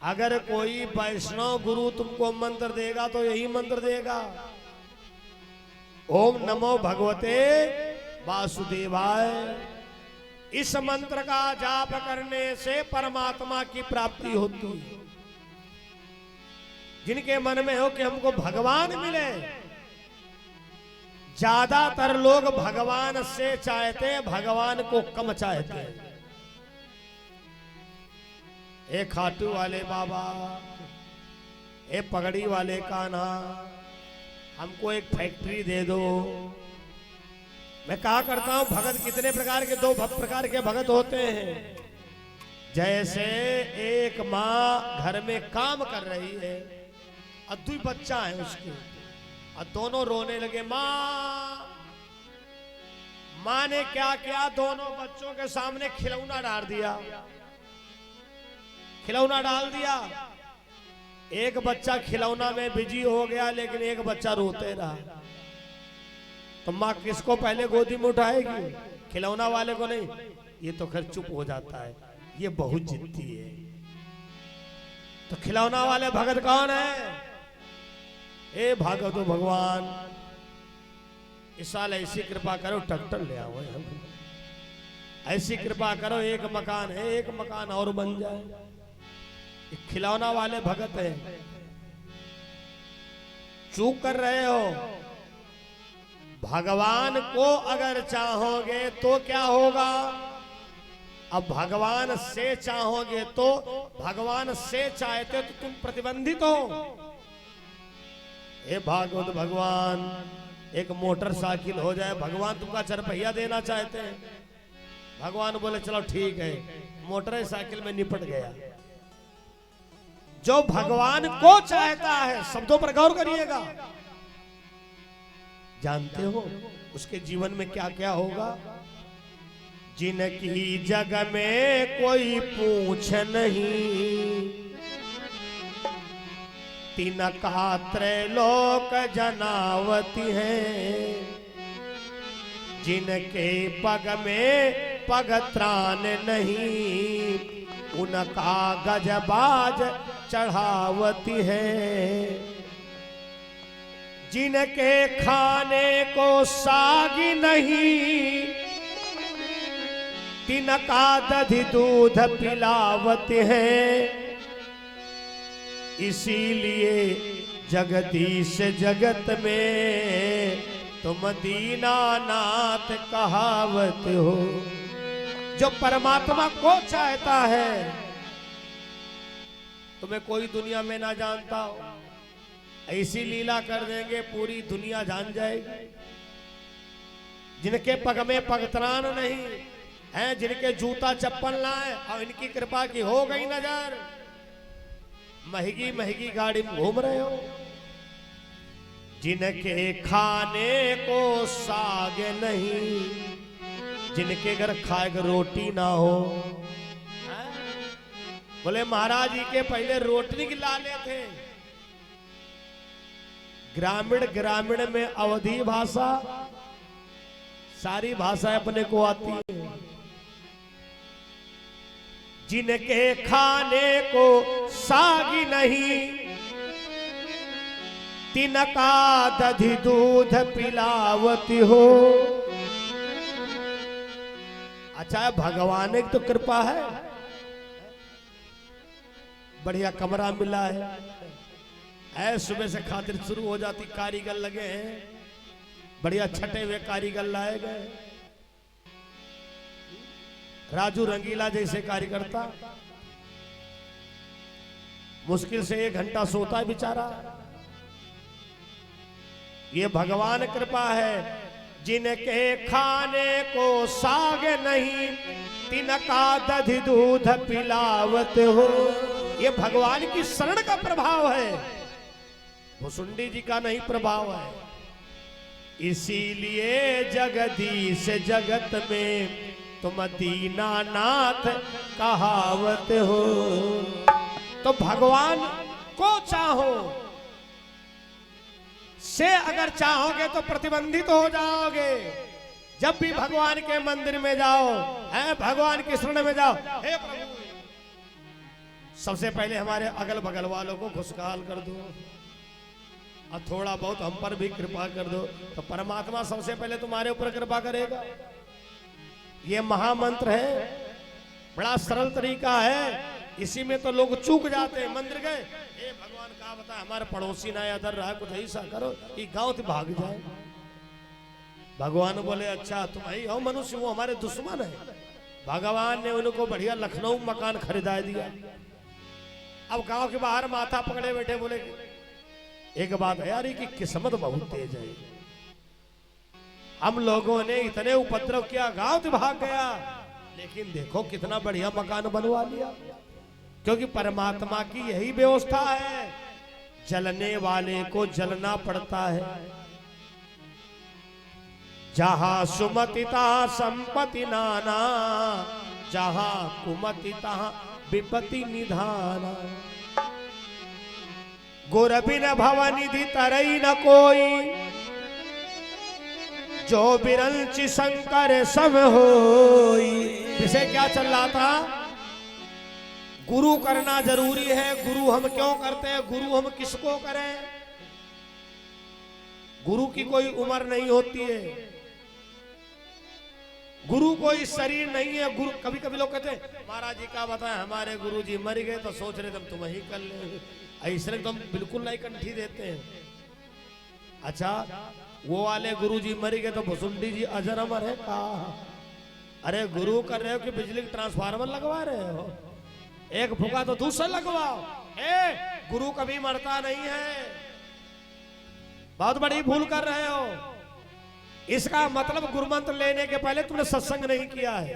Speaker 1: अगर कोई वैष्णव गुरु तुमको मंत्र देगा तो यही मंत्र देगा, ओम नमो भगवते वासुदेवाय। इस मंत्र का जाप करने से परमात्मा की प्राप्ति होती है। जिनके मन में हो कि हमको भगवान मिले, ज्यादातर लोग भगवान से चाहते, भगवान को कम चाहते। ए खाटू वाले बाबा, ए पगड़ी वाले कान्हा, हमको एक फैक्ट्री दे दो। मैं कहा करता हूं भगत कितने प्रकार के, दो प्रकार के भगत होते हैं। जैसे एक माँ घर में काम कर रही है और 2 बच्चा है उसके, और दोनों रोने लगे। माँ ने क्या किया, दोनों बच्चों के सामने खिलौना डाल दिया, खिलौना डाल दिया। एक बच्चा खिलौना में बिजी हो गया, लेकिन एक बच्चा रोते रहा। तो माँ किसको पहले गोदी में उठाएगी? खिलौना वाले को नहीं। ये तो खैर चुप हो जाता है, ये बहुत जिद्दी है। तो खिलौना वाले भगत कौन है? ए भगतो भगवान, इस साल ऐसी कृपा करो ट्रैक्टर ले आओ, ऐसी कृपा करो एक मकान है, एक मकान और बन जाए। खिलौना वाले भगत है। चूक कर रहे हो। भगवान को अगर चाहोगे तो क्या होगा? अब भगवान से चाहोगे तो, भगवान से चाहते तो तुम प्रतिबंधित हो। हे भागवत भगवान, एक मोटरसाइकिल हो जाए, भगवान तुमका 4 पहिया देना चाहते हैं। भगवान बोले चलो ठीक है, मोटरसाइकिल में निपट गया। जो भगवान को चाहता है, शब्दों पर गौर करिएगा, जानते हो उसके जीवन में क्या क्या होगा? जिनकी जग में कोई पूछ नहीं, तिनका त्रैलोक जनावती है। जिनके पग में पग त्राण नहीं, उनका गजबाज चढ़ावती है। जिनके खाने को सागी नहीं, तिनका दधि दूध पिलावत है। इसीलिए जगदीश जगत में तुम दीनानाथ कहावत हो। जो परमात्मा को चाहता है, तुम्हें कोई दुनिया में ना जानता हो, ऐसी लीला कर देंगे पूरी दुनिया जान जाएगी। जिनके पग में पगत्रान नहीं है, जिनके जूता चप्पल ना है, और इनकी कृपा की हो गई नजर, महंगी महंगी गाड़ी में घूम रहे हो। जिनके खाने को साग नहीं, जिनके घर खाए रोटी ना हो। बोले महाराज जी के पहले रोटी की लाले थे। ग्रामीण ग्रामीण में अवधी भाषा, सारी भाषा अपने को आती है। जिनके खाने को सागी नहीं, तिनका दधि दूध पिलावती हो। अच्छा, भगवान की तो कृपा है, बढ़िया कमरा मिला है, सुबह से खातिर शुरू हो जाती, कारीगर लगे हैं, बढ़िया छटे हुए कारीगर लाए गए। राजू रंगीला जैसे कार्यकर्ता मुश्किल से 1 घंटा सोता है बेचारा। ये भगवान कृपा है। जिनके खाने को साग नहीं, तिनका दधि दूध पिलावत हो। ये भगवान की शरण का प्रभाव है, भुसुंडी जी का नहीं प्रभाव है। इसीलिए जगदीश जगत में तुम दीनानाथ कहावत हो। तो भगवान को चाहो से अगर चाहोगे तो प्रतिबंधित हो जाओगे। जब भी भगवान के मंदिर में जाओ, है भगवान की शरण में जाओ, हे प्रभु, सबसे पहले हमारे अगल बगल वालों को खुशहाल कर दो और थोड़ा बहुत हम पर भी कृपा कर दो, तो परमात्मा सबसे पहले तुम्हारे ऊपर कृपा करेगा। ये महामंत्र है, बड़ा सरल तरीका है। इसी में तो लोग चूक जाते हैं। मंदिर गए, हे भगवान का बता, हमारे पड़ोसी ना अदर रहा, कुछ ऐसा करो कि गांव से भाग जाए। भगवान बोले अच्छा तुम ही हो मनुष्य, वो हमारे दुश्मन है। भगवान ने उनको बढ़िया लखनऊ मकान खरीदा दिया। अब गांव के बाहर माथा पकड़े बैठे, बोले एक बात है यार, कि किस्मत बहुत तेज है। हम लोगों ने इतने उपद्रव किया, गांव से भाग गया, लेकिन देखो कितना बढ़िया मकान बनवा लिया। क्योंकि परमात्मा की यही व्यवस्था है, जलने वाले को जलना पड़ता है। जहां सुमतिता संपत्ति नाना, जहां कुमतिता विपत्ति निधाना। गुर बिन भवनिधि तरई न कोई, जो बिरंचि शंकर सब होई। इसे क्या चल रहा था? गुरु करना जरूरी है। गुरु हम क्यों करते हैं? गुरु हम किसको करें? गुरु की कोई उम्र नहीं होती है, गुरु कोई शरीर नहीं है। गुरु, कभी कभी लोग कहते हैं महाराज जी का बताएं, हमारे गुरु जी मर गए तो सोच रहे तुम ही कर ले, ऐसे तुम बिल्कुल नहीं कंठी देते हैं। अच्छा, वो वाले गुरु जी मर गए तो भुसुंडी जी अजर अमर है का? अरे गुरु कर रहे हो कि बिजली का ट्रांसफार्मर लगवा रहे हो? एक फूका तो दूसरा लगवाओ। गुरु कभी मरता नहीं है, बहुत बड़ी भूल कर रहे हो। इसका मतलब गुरु मंत्र लेने के पहले तुमने सत्संग नहीं किया है।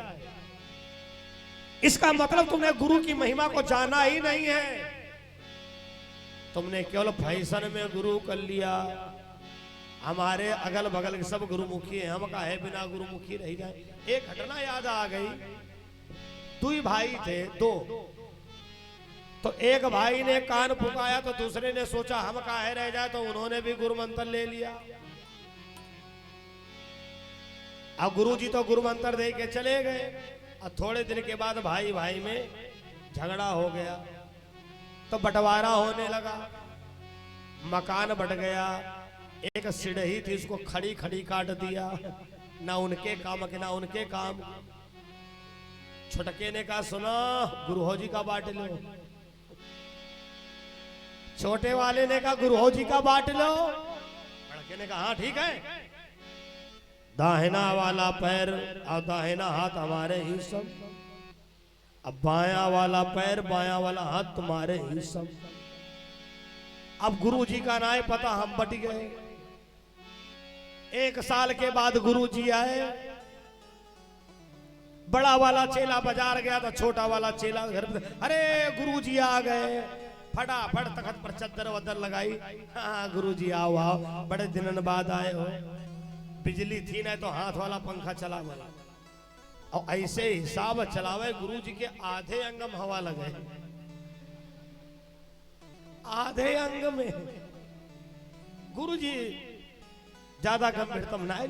Speaker 1: इसका मतलब तुमने गुरु की महिमा को जाना ही नहीं है। तुमने केवल फैशन में गुरु कर लिया। हमारे अगल बगल के सब गुरुमुखी हैं, हम काहे बिना गुरुमुखी रह जाए। एक घटना याद आ गई। दो ही भाई थे, दो। तो एक भाई ने कान फुकाया तो दूसरे ने सोचा हम काहे रह जाए, तो उन्होंने भी गुरु मंत्र ले लिया। अब गुरुजी तो गुरु मंत्र दे के चले गए। अब थोड़े दिन के बाद भाई भाई में झगड़ा हो गया, तो बंटवारा होने लगा, मकान बट गया। एक सीढ़ी थी, उसको खड़ी खड़ी काट दिया, ना उनके काम के ना उनके काम। छोटके ने कहा सुना गुरुहो जी का बांट लो। छोटे वाले ने कहा गुरुहो जी का बांट लो। बड़के ने कहा हाँ ठीक है। दाहिना वाला पैर और दाहिना हाथ हमारे ही सब, अब बायां वाला पैर बायां वाला हाथ तुम्हारे ही सब। अब गुरु जी का नाय पता, हम बट गए। एक साल के बाद गुरु जी आए। बड़ा वाला चेला बाजार गया तो छोटा वाला चेला घर पे, अरे गुरु जी आ गए। फटाफट तखत पर चद्दर वद्दर लगाई। हाँ गुरु जी आओ आओ, बड़े दिनों बाद आए हो। बिजली थी ना तो हाथ वाला पंखा चला गया, और ऐसे हिसाब चलावे गुरु जी के आधे अंग में हवा लगे, आधे अंग में। गुरु जी ज्यादा गंभीरतम ना है।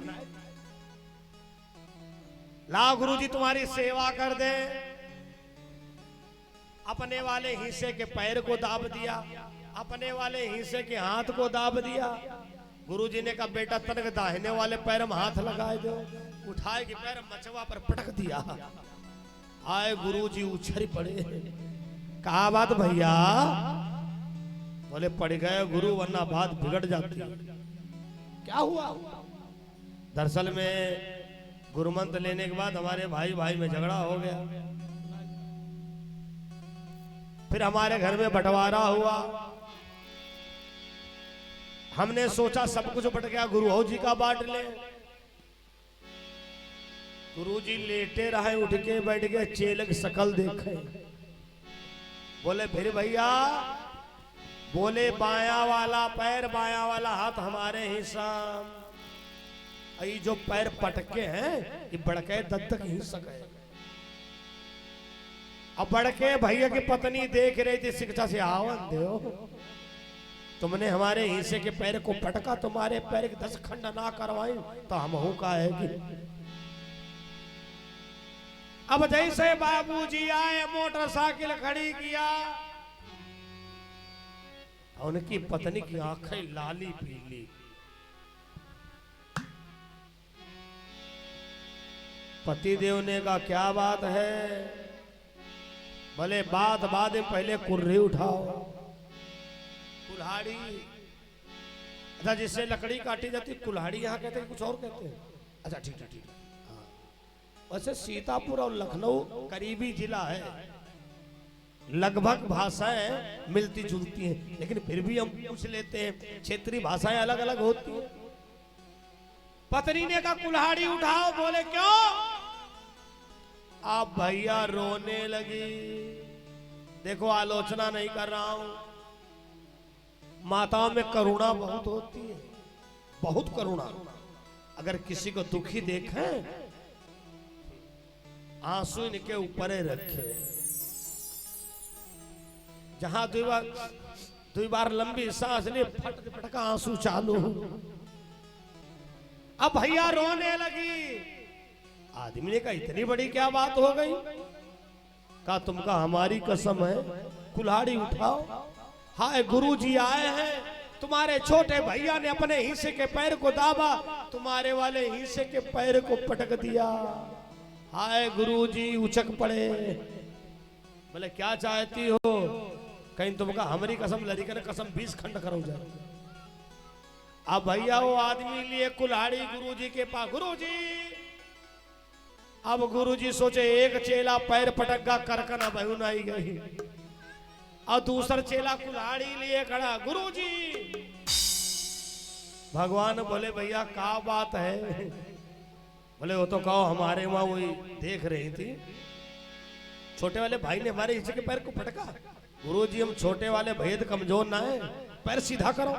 Speaker 1: ला गुरु जी तुम्हारी सेवा कर दे। अपने वाले हिस्से के पैर को दाब दिया, अपने वाले हिस्से के हाथ को दाब दिया। गुरुजी ने कहा बेटा तनक दाहिने वाले पैर में हाथ लगाए दो। उठाए कि पैर मचवा पर पटक दिया। आए गुरुजी उछल पड़े। कहा बात भैया? बोले पड़ गए गुरु, वरना बात बिगड़ जाती। क्या हुआ? दरअसल में गुरुमंत्र लेने के बाद हमारे भाई भाई में झगड़ा हो गया। फिर हमारे घर में बंटवारा हुआ। हमने सोचा सब कुछ बट गया, गुरु जी का बांट ले। गुरु जी लेटे रहे, उठ के बैठ गए, चेले की शकल देखे। बोले फिर भैया? बोले बाया वाला पैर बाया वाला हाथ हमारे हिस्सा। ये जो पैर पटके हैं ये बड़के दत्तक हिस्सा है। अब बड़के भैया की पत्नी देख रही थी, शिक्षा से आवन दो, तुमने हमारे हिस्से के पैर को पटका, तुम्हारे पैर के 10 खंड ना करवाए तो हम हूं का है कि। अब जैसे बाबूजी आए, मोटरसाइकिल खड़ी किया, उनकी पत्नी की आंखें लाली पीली। पतिदेव ने कहा क्या बात है? भले बात बाद में पहले कुर्री उठाओ। कुल्हाड़ी, अच्छा जिससे लकड़ी काटी जाती कुल्हाड़ी यहाँ कहते हैं, कुछ और कहते हैं? अच्छा ठीक है ठीक है। वैसे सीतापुर और लखनऊ करीबी जिला है, लगभग भाषाएं मिलती जुलती हैं, लेकिन फिर भी हम पूछ लेते हैं, क्षेत्रीय भाषाएं अलग अलग होती हैं। पत्नी ने कहा कुल्हाड़ी उठाओ। बोले क्यों? आप भैया रोने लगी। देखो आलोचना नहीं कर रहा हूं, माताओं में करुणा बहुत होती है, बहुत करुणा। अगर किसी को दुखी देखें, आंसू इनके ऊपर रखे। जहां दो बार लंबी सांस ले, फटका आंसू चालू। अब भैया रोने लगी। आदमी ने कहा इतनी बड़ी क्या बात हो गई? कहा तुमका हमारी कसम है, कुल्हाड़ी उठाओ। हाय गुरुजी आए हैं, तुम्हारे छोटे भैया ने अपने हिस्से के पैर को दाबा, तुम्हारे वाले हिस्से के पैर को पटक दिया। हाय गुरुजी उचक पड़े। बोले क्या चाहती हो? कहीं तुमका हमारी कसम लड़ी कर कसम 20 खंड करो जाए। अब भैया वो आदमी लिए कुल्हाड़ी गुरुजी के पास। गुरुजी, अब गुरुजी सोचे एक चेला पैर पटक गा, करकना बहू आई गई, और दूसरा चेला कुल्हाड़ी लिए खड़ा। गुरुजी, भगवान बोले भैया क्या बात है? बोले वो तो कहो हमारे वहां वही देख रही थी, छोटे वाले भाई ने हमारे हिस्से के पैर को पटका। गुरुजी हम छोटे वाले भेद कमजोर ना है, पैर सीधा करो।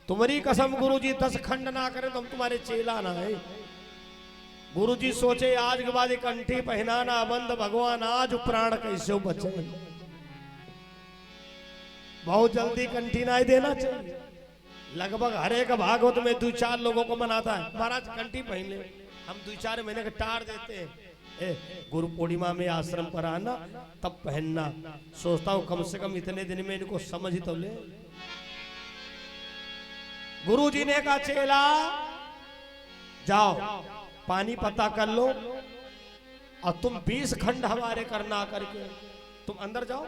Speaker 1: तुम्हारी कसम गुरुजी 10 खंड ना करे तो हम तुम्हारे चेला ना है। गुरुजी सोचे आज के बाद एक कंठी पहनाना बंद, भगवान आज प्राण कैसे बचे। बहुत जल्दी कंठी ना ही देना चाहिए। लगभग हर एक भागवत में 2-4 लोगों को मनाता है, महाराज कंठी पहन ले, हम 2-4 महीने का टार देते हैं। गुरु पूर्णिमा में आश्रम पर आना तब पहनना। सोचता हूं कम से कम इतने दिन में इनको समझ ही तो ले। गुरु जी ने कहा चेला जाओ पानी पता कर लो और तुम 20 खंड हमारे करना करके तुम अंदर जाओ।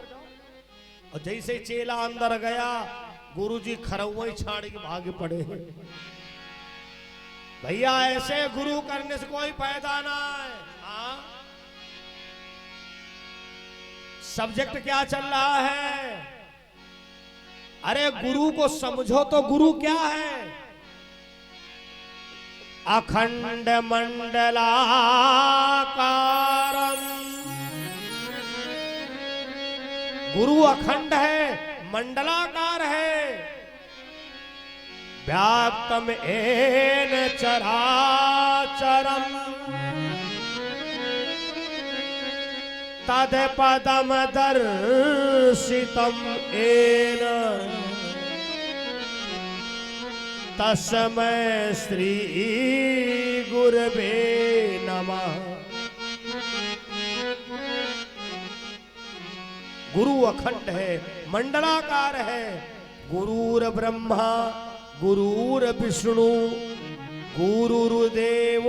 Speaker 1: और जैसे ही चेला अंदर गया गुरुजी खरौआ छाड़ के भागे पड़े। भैया ऐसे गुरु करने से कोई फायदा ना है। हाँ? सब्जेक्ट क्या चल रहा है? अरे गुरु को समझो तो गुरु क्या है? अखंड मंडलाकारं, गुरु अखंड है, मंडलाकार है। व्याप्तम येन चराचरम तद पदम दर्शितम येन तस्मै श्री गुरवे नमः। गुरु अखंड है, मंडलाकार है। गुरुर ब्रह्मा गुरुर विष्णु गुरुर्देव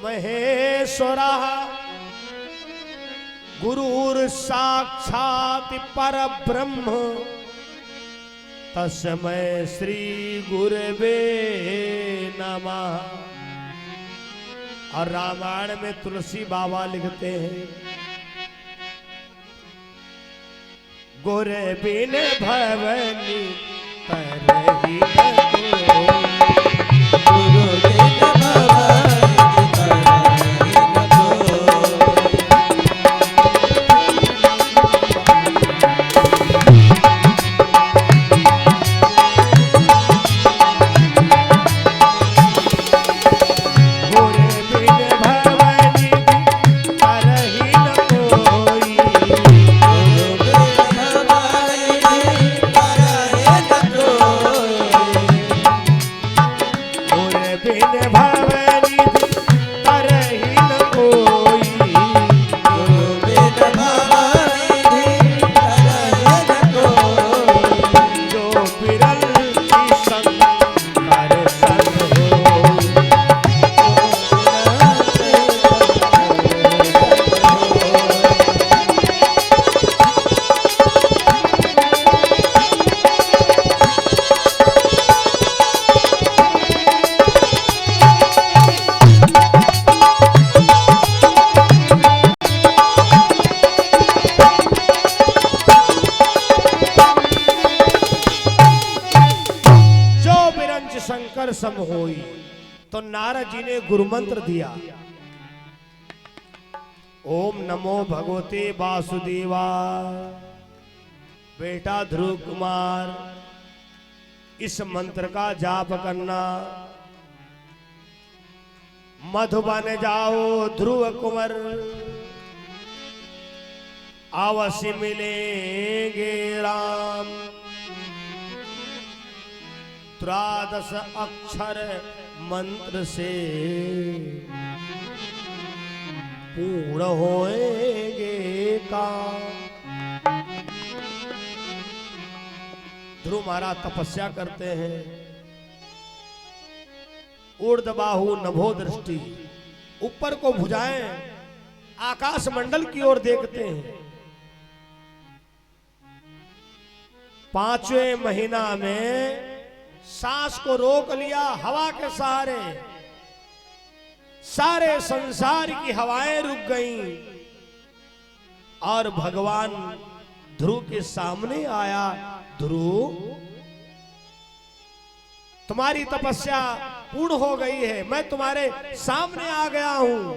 Speaker 1: महेश्वरः गुरुर साक्षात् परब्रह्म तस्मै श्री गुरवे नमः। और रामायण में तुलसी बाबा लिखते हैं गुर बिन भवनी तरही
Speaker 2: गुरु बिन भवनी तरहि न कोई।
Speaker 1: शंकर सम होई। तो नारद जी ने गुरु मंत्र दिया, ओम नमो भगवते वासुदेवा। बेटा ध्रुव कुमार इस मंत्र का जाप करना, मधुबन जाओ ध्रुव कुमार अवश्य मिलेंगे राम। 13 अक्षर मंत्र से पूर्ण होएंगे काम। ध्रुव महाराज तपस्या करते हैं, ऊर्ध्व बाहु नभो दृष्टि, ऊपर को भुजाएं आकाश मंडल की ओर देखते हैं। 5वें महीना में सांस को रोक लिया, हवा के सहारे सारे संसार की हवाएं रुक गईं और भगवान ध्रुव के सामने आया। ध्रुव तुम्हारी तपस्या पूर्ण हो गई है, मैं तुम्हारे सामने आ गया हूं,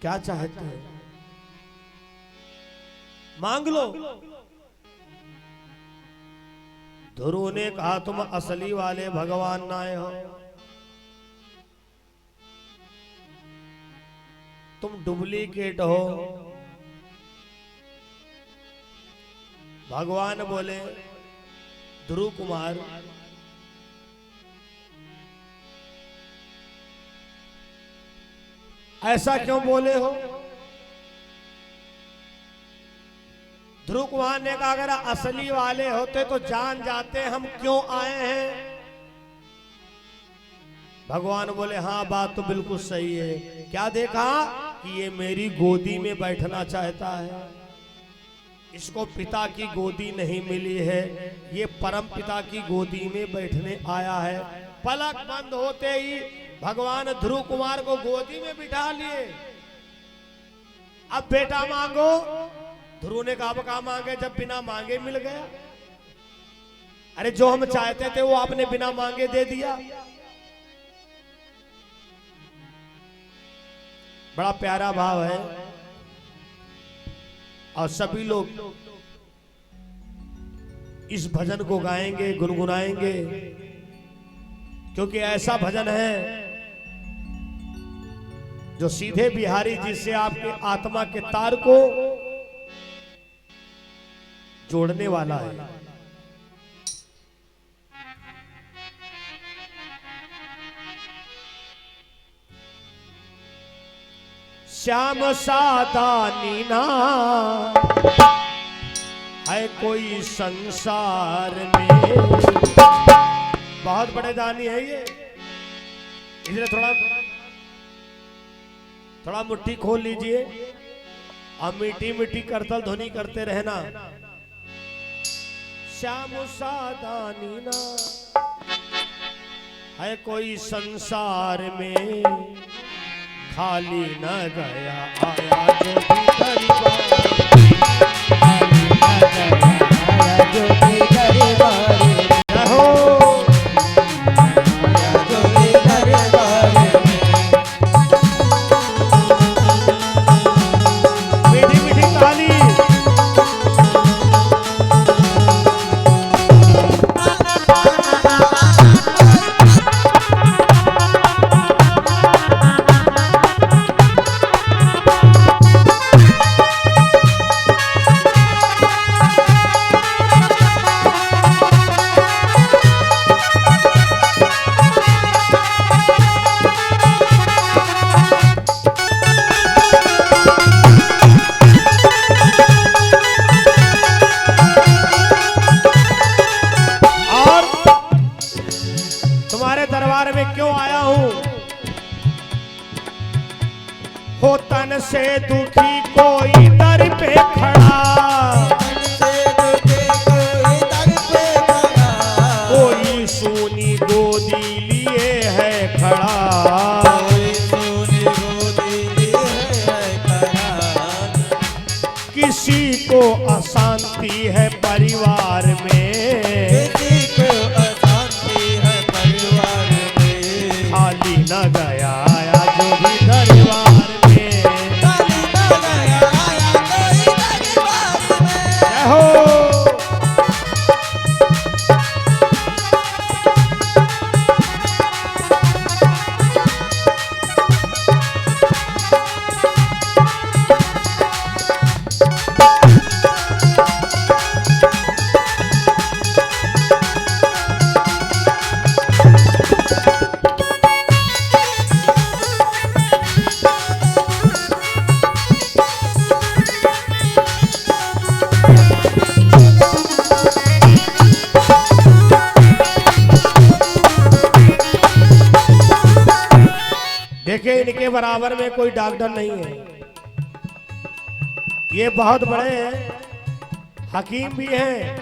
Speaker 1: क्या चाहते हैं? मांग लो। ध्रुव ने कहा तुम असली वाले भगवान ना हो, तुम डुप्लीकेट हो। भगवान बोले ध्रुव कुमार, ऐसा क्यों बोले हो? ध्रुव कुमार ने कहा अगर असली वाले होते तो जान जाते हम क्यों आए हैं। भगवान बोले हाँ बात तो बिल्कुल सही है। क्या देखा कि ये मेरी गोदी में बैठना चाहता है, इसको पिता की गोदी नहीं मिली है, ये परम पिता की गोदी में बैठने आया है। पलक बंद होते ही भगवान ध्रुव कुमार को गोदी में बिठा लिए। अब बेटा मांगो। ध्रुव ने कहा कहा मांगे, जब बिना मांगे मिल गया। अरे जो हम चाहते थे वो आपने बिना मांगे दे दिया। बड़ा प्यारा भाव है और सभी लोग इस भजन को गाएंगे, गुनगुनाएंगे, क्योंकि ऐसा भजन है जो सीधे बिहारी जी से आपके आत्मा के तार को जोड़ने वाला है। श्याम सादा नीना है कोई संसार में। बहुत बड़े दानी है ये, इसलिए थोड़ा मुट्ठी खोल लीजिए और मीठी मीठी करतल ध्वनि करते रहना। श्याम सादा नीना है कोई संसार में, खाली न गया आया जो भी गरीबार,
Speaker 2: जो भी गरीबार,
Speaker 1: रहो
Speaker 2: जो भी गरीबार,
Speaker 1: मीठी मीठी ताली। दरबार में क्यों आया हूं? हो तन से दुखी कोई दर पे खड़ा, कोई सोनी गोदी लिए है खड़ा, किसी को अशांति है परिवार में, खाली न गया आया जो भी दरबार में। जय हो। देखिए इनके बराबर में कोई डॉक्टर नहीं है, ये बहुत बड़े हकीम भी हैं।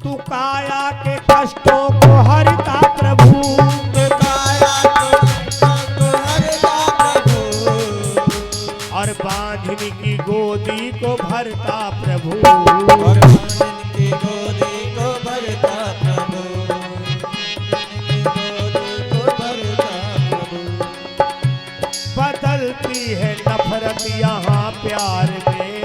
Speaker 1: तू काया के कष्टों को हरता प्रभु, और बांझनी की गोदी को भरता प्रभु, बदलती है नफरत यहाँ प्यार में,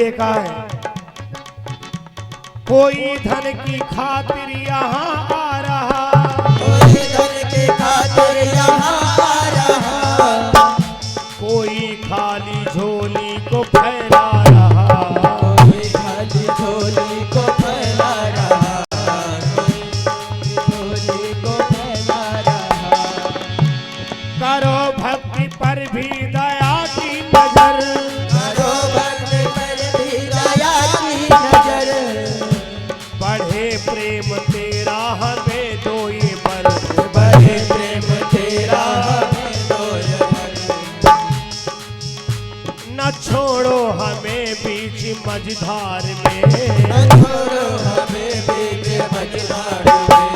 Speaker 1: देखा है, कोई धन की खातिर यहाँ आ रहा,
Speaker 2: कोई धन की खातिर यहाँ आ रहा,
Speaker 1: कोई खाली झोली को फैला रहा,
Speaker 2: कोई खाली झोली को फैला रहा, कोई झोली को फैला रहा।
Speaker 1: करो भक्ति पर भी दया की नजर,
Speaker 2: करो भक्ति पर भी दया की नजर,
Speaker 1: बढ़े प्रेम तेरा हमें दो ये बर,
Speaker 2: बढ़े प्रेम तेरा हमें दो ये बर।
Speaker 1: न छोड़ो हमें बीच मझधार में,
Speaker 2: न छोड़ो हमें बीच मझधार में,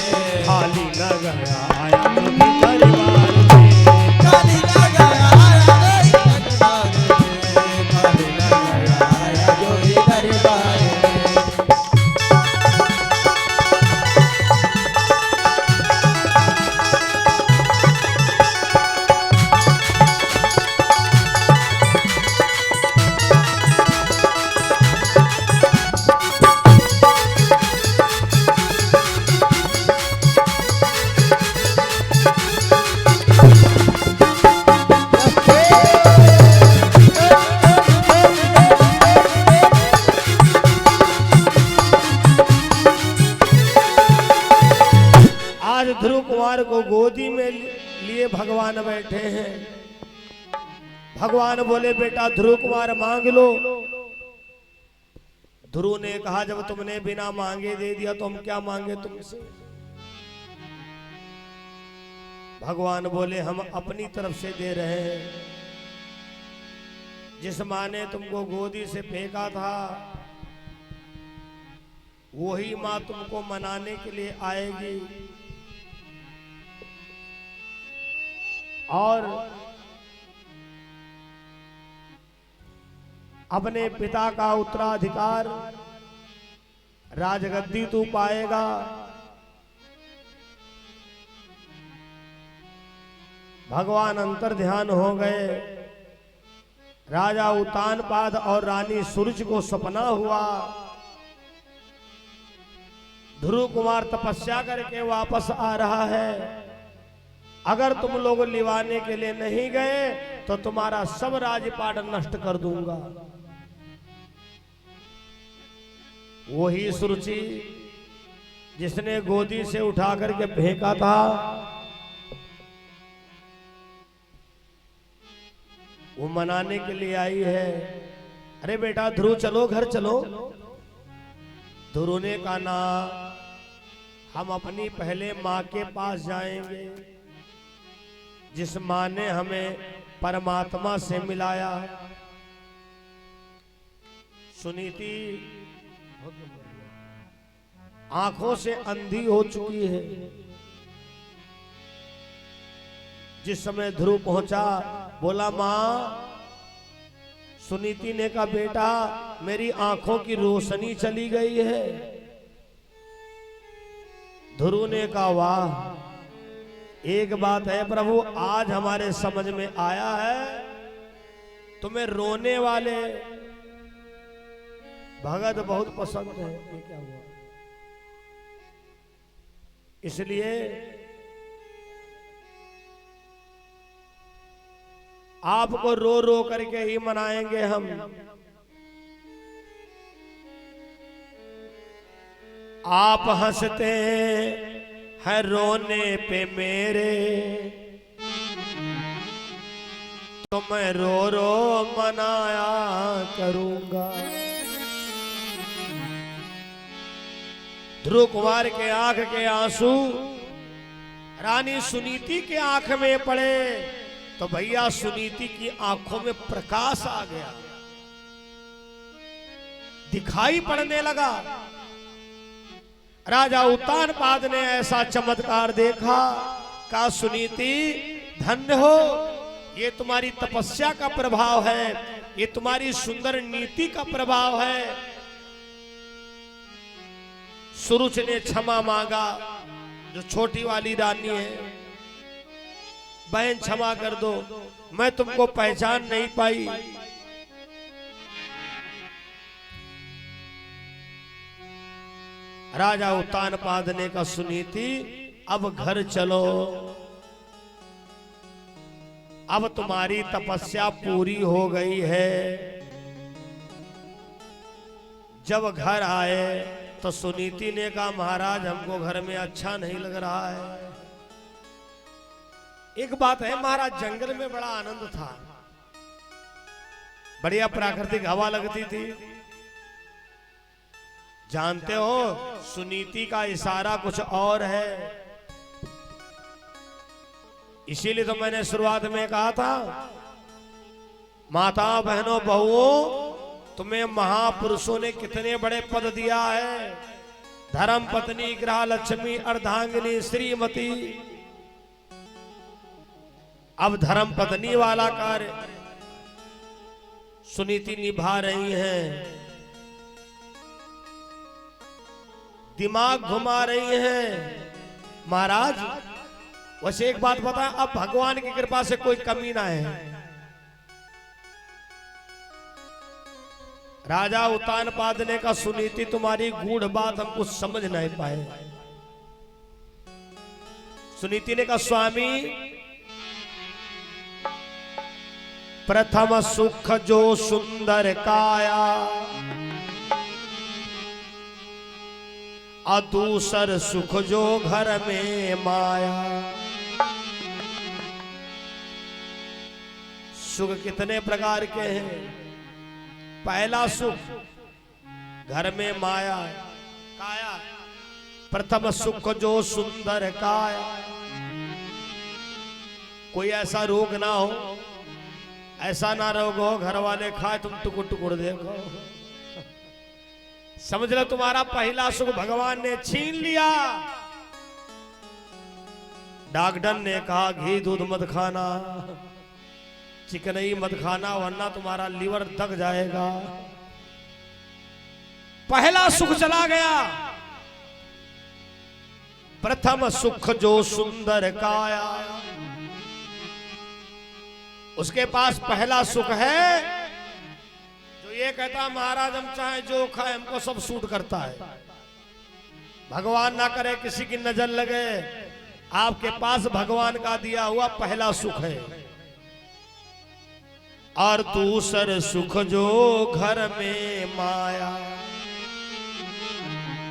Speaker 1: खाली न गया आया कभी परिवार में,
Speaker 2: खाली न गया आया कोई दरबार में, खाली न गया आया कोई दरबार में।
Speaker 1: आज ध्रुव कुमार को गोदी में लिए भगवान बैठे हैं। भगवान बोले बेटा ध्रुव कुमार मांग लो। ध्रुव ने कहा जब तुमने बिना मांगे दे दिया तो हम क्या मांगे तुमसे। भगवान बोले हम अपनी तरफ से दे रहे हैं। जिस माँ ने तुमको गोदी से फेंका था वही माँ तुमको मनाने के लिए आएगी और अपने पिता का उत्तराधिकार राजगद्दी तू पाएगा। भगवान अंतर ध्यान हो गए। राजा उतानपाद और रानी सूरज को सपना हुआ। ध्रुव कुमार तपस्या करके वापस आ रहा है। अगर तुम लोग लिवाने के लिए नहीं गए तो तुम्हारा सब राजपाट नष्ट कर दूंगा। वही सुरुचि जिसने गोदी से उठा करके फेंका था वो मनाने के लिए आई है। अरे बेटा ध्रुव चलो घर चलो। ध्रुव ने कहा ना हम अपनी पहले माँ के पास जाएंगे जिस माँ ने हमें परमात्मा से मिलाया। सुनीति आंखों से अंधी हो चुकी है। जिस समय ध्रुव पहुंचा बोला माँ। सुनीति ने कहा बेटा मेरी आंखों की रोशनी चली गई है। ध्रुव ने कहा वाह एक बात है प्रभु आज हमारे समझ में आया है तुम्हें रोने वाले भगत बहुत पसंद है। ये क्या हुआ? इसलिए आपको रो रो करके ही मनाएंगे हम। आप हंसते हैं रोने पे मेरे तो मैं रो रो मनाया करूंगा। ध्रुव कुमार के आंख के आंसू रानी सुनीति के आंख में पड़े तो भैया सुनीति की आंखों में प्रकाश आ गया। दिखाई पड़ने लगा। राजा उतानपाद ने ऐसा चमत्कार देखा। कहा सुनीति धन्य हो ये तुम्हारी तपस्या का प्रभाव है। ये तुम्हारी सुंदर नीति का प्रभाव है। सुरुच ने क्षमा मांगा जो छोटी वाली रानी है। बहन क्षमा कर दो मैं तुमको पहचान नहीं पाई। राजा उत्तानपाद ने कहा सुनीति अब घर चलो, अब तुम्हारी तपस्या पूरी हो गई है। जब घर आए तो सुनीति ने कहा महाराज हमको घर में अच्छा नहीं लग रहा है। एक बात है महाराज, जंगल में बड़ा आनंद था, बढ़िया प्राकृतिक हवा लगती थी। जानते हो सुनीति का इशारा कुछ और है, इसीलिए तो मैंने शुरुआत में कहा था माता बहनों बहुओं तुम्हें महापुरुषों ने कितने बड़े पद दिया है। धर्म पत्नी, गृह लक्ष्मी, अर्धांगिनी, श्रीमती। अब धर्म पत्नी वाला कार्य सुनीति निभा रही हैं, दिमाग घुमा रही हैं। महाराज वैसे एक बात बता, अब भगवान की कृपा से कोई कमी ना है। राजा उत्तानपाद ने कहा सुनीति तुम्हारी गूढ़ बात हम कुछ समझ नहीं पाए। सुनीति ने कहा स्वामी प्रथम सुख जो सुंदर काया, दूसर सुख जो घर में माया। सुख कितने प्रकार के हैं। पहला सुख घर में माया काया, प्रथम सुख जो सुंदर काया। कोई ऐसा रोग ना हो, ऐसा ना रोग हो घर वाले खाए तुम टुकुर टुकुर देखो, समझ लो तुम्हारा पहला सुख भगवान ने छीन लिया। डॉक्टर ने कहा घी दूध मत खाना, चिकनई मत खाना वरना तुम्हारा लीवर दब जाएगा। पहला सुख चला गया। प्रथम सुख जो सुंदर काया, उसके पास पहला सुख है जो ये कहता महाराज हम चाहे जो खाए हमको सब सूट करता है। भगवान ना करे किसी की नजर लगे, आपके पास भगवान का दिया हुआ पहला सुख है। और दूसर सुख जो घर में माया,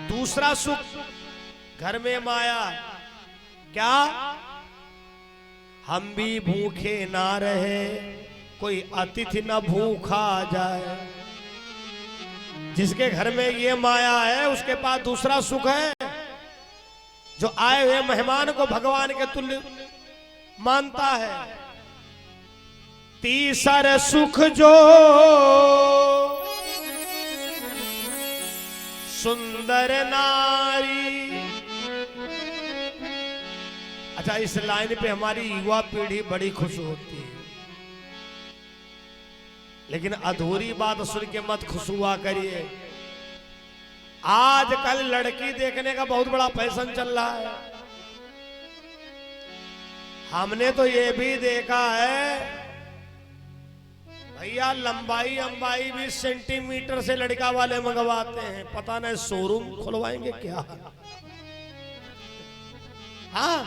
Speaker 1: दूसरा सुख घर में माया। क्या हम भी भूखे ना रहे, कोई अतिथि न भूखा जाए। जिसके घर में ये माया है उसके पास दूसरा सुख है, जो आए हुए मेहमान को भगवान के तुल्य मानता है। तीसर सुख जो सुंदर नारी। अच्छा इस लाइन पे हमारी युवा पीढ़ी बड़ी खुश होती है, लेकिन अधूरी बात सुन के मत खुश हुआ करिए। आजकल लड़की देखने का बहुत बड़ा फैशन चल रहा है। हमने तो ये भी देखा है भैया लंबाई अंबाई भी सेंटीमीटर से लड़का वाले मंगवाते हैं, पता नहीं शोरूम खुलवाएंगे क्या। हाँ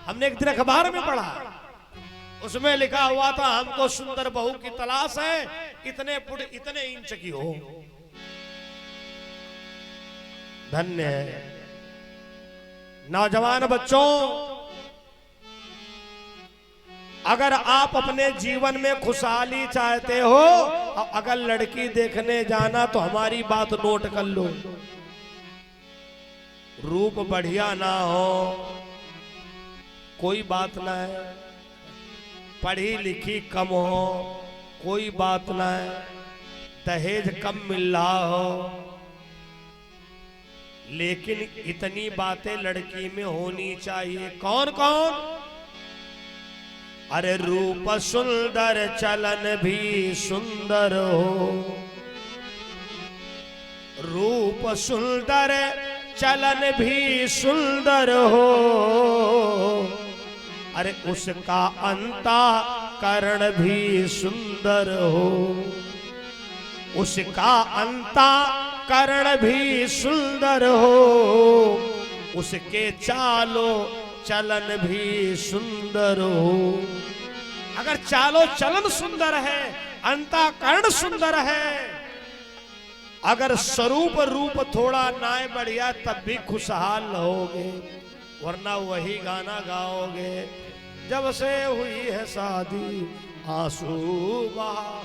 Speaker 1: हमने एक दिन अखबार में पढ़ा, उसमें लिखा हुआ था हमको सुंदर बहू की तलाश है, इतने फुट इतने इंच की हो। धन्य है। नौजवान बच्चों, अगर आप अपने जीवन में खुशहाली चाहते हो, अगर लड़की देखने जाना तो हमारी बात नोट कर लो। रूप बढ़िया ना हो कोई बात ना है, पढ़ी लिखी कम हो कोई बात ना है, दहेज कम मिल रहा हो, लेकिन इतनी बातें लड़की में होनी चाहिए। कौन कौन? अरे रूप सुंदर चलन भी सुंदर हो, रूप सुंदर चलन भी सुंदर हो। अरे उसका अंतःकरण भी सुंदर हो, उसका अंतःकरण कर्ण भी सुंदर हो, उसके चालो चलन भी सुंदर हो। अगर चालो चलन सुंदर है, अंतःकरण सुंदर है, अगर स्वरूप रूप थोड़ा नाय बढ़िया तब भी खुशहाल रहोगे, वरना वही गाना गाओगे, जब से हुई है शादी आंसू बहा।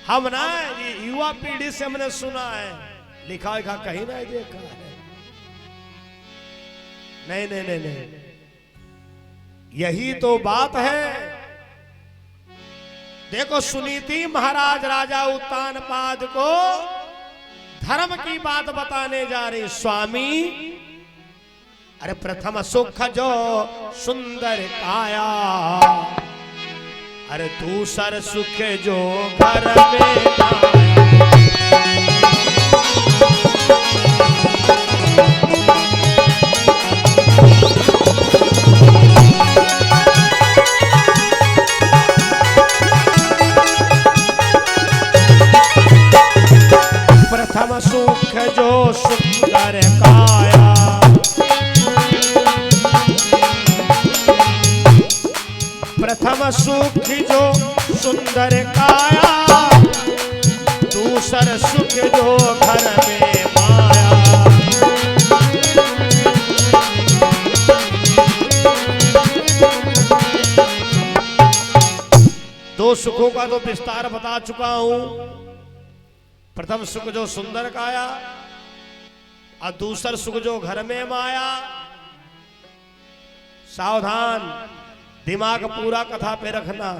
Speaker 1: हम ना ये युवा पीढ़ी से हमने सुना है, लिखा लिखा कहीं नहीं देखा है। नहीं नहीं नहीं नहीं, यही तो बात है। देखो सुनीति महाराज राजा उत्तानपाद को धर्म की बात बताने जा रही। स्वामी, अरे प्रथम सुख जो सुंदर काया, अरे दूसर सुख जो घर में आया। प्रथम सुख जो सुंदर काया, प्रथम सुख जो सुंदर काया, दूसर सुख जो घर में माया। दो सुखों का तो विस्तार बता चुका हूं। प्रथम सुख जो सुंदर काया और दूसर सुख जो घर में माया। सावधान, दिमाग पूरा कथा पे रखना।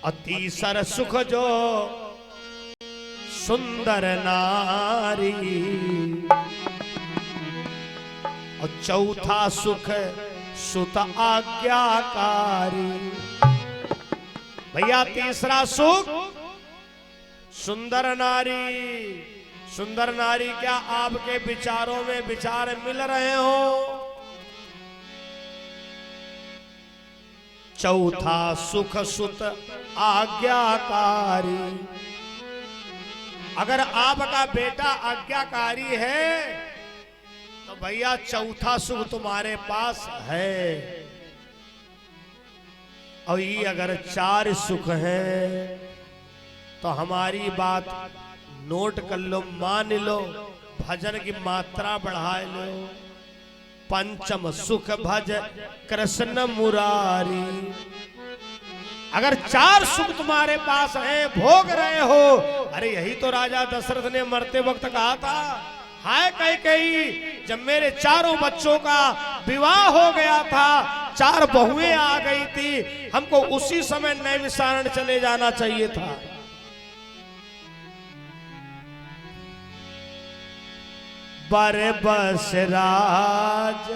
Speaker 1: और तीसर सुख जो सुंदर नारी, और चौथा सुख सुत आज्ञाकारी। भैया तीसरा सुख सुंदर नारी। सुंदर नारी, क्या आपके विचारों में विचार मिल रहे हो? चौथा सुख सुत आज्ञाकारी। अगर आपका बेटा आज्ञाकारी है तो भैया चौथा सुख तुम्हारे पास है। और ये अगर चार सुख है तो हमारी बात नोट कर लो, मान लो, भजन की मात्रा बढ़ा लो। पंचम सुख भज कृष्ण मुरारी। अगर चार सुख तुम्हारे पास है, भोग रहे हो, अरे यही तो राजा दशरथ ने मरते वक्त कहा था, हाय कैकेयी, जब मेरे चारों बच्चों का विवाह हो गया था, चार बहुएं आ गई थी, हमको उसी समय नैमिषारण्य चले जाना चाहिए था। बर बस राज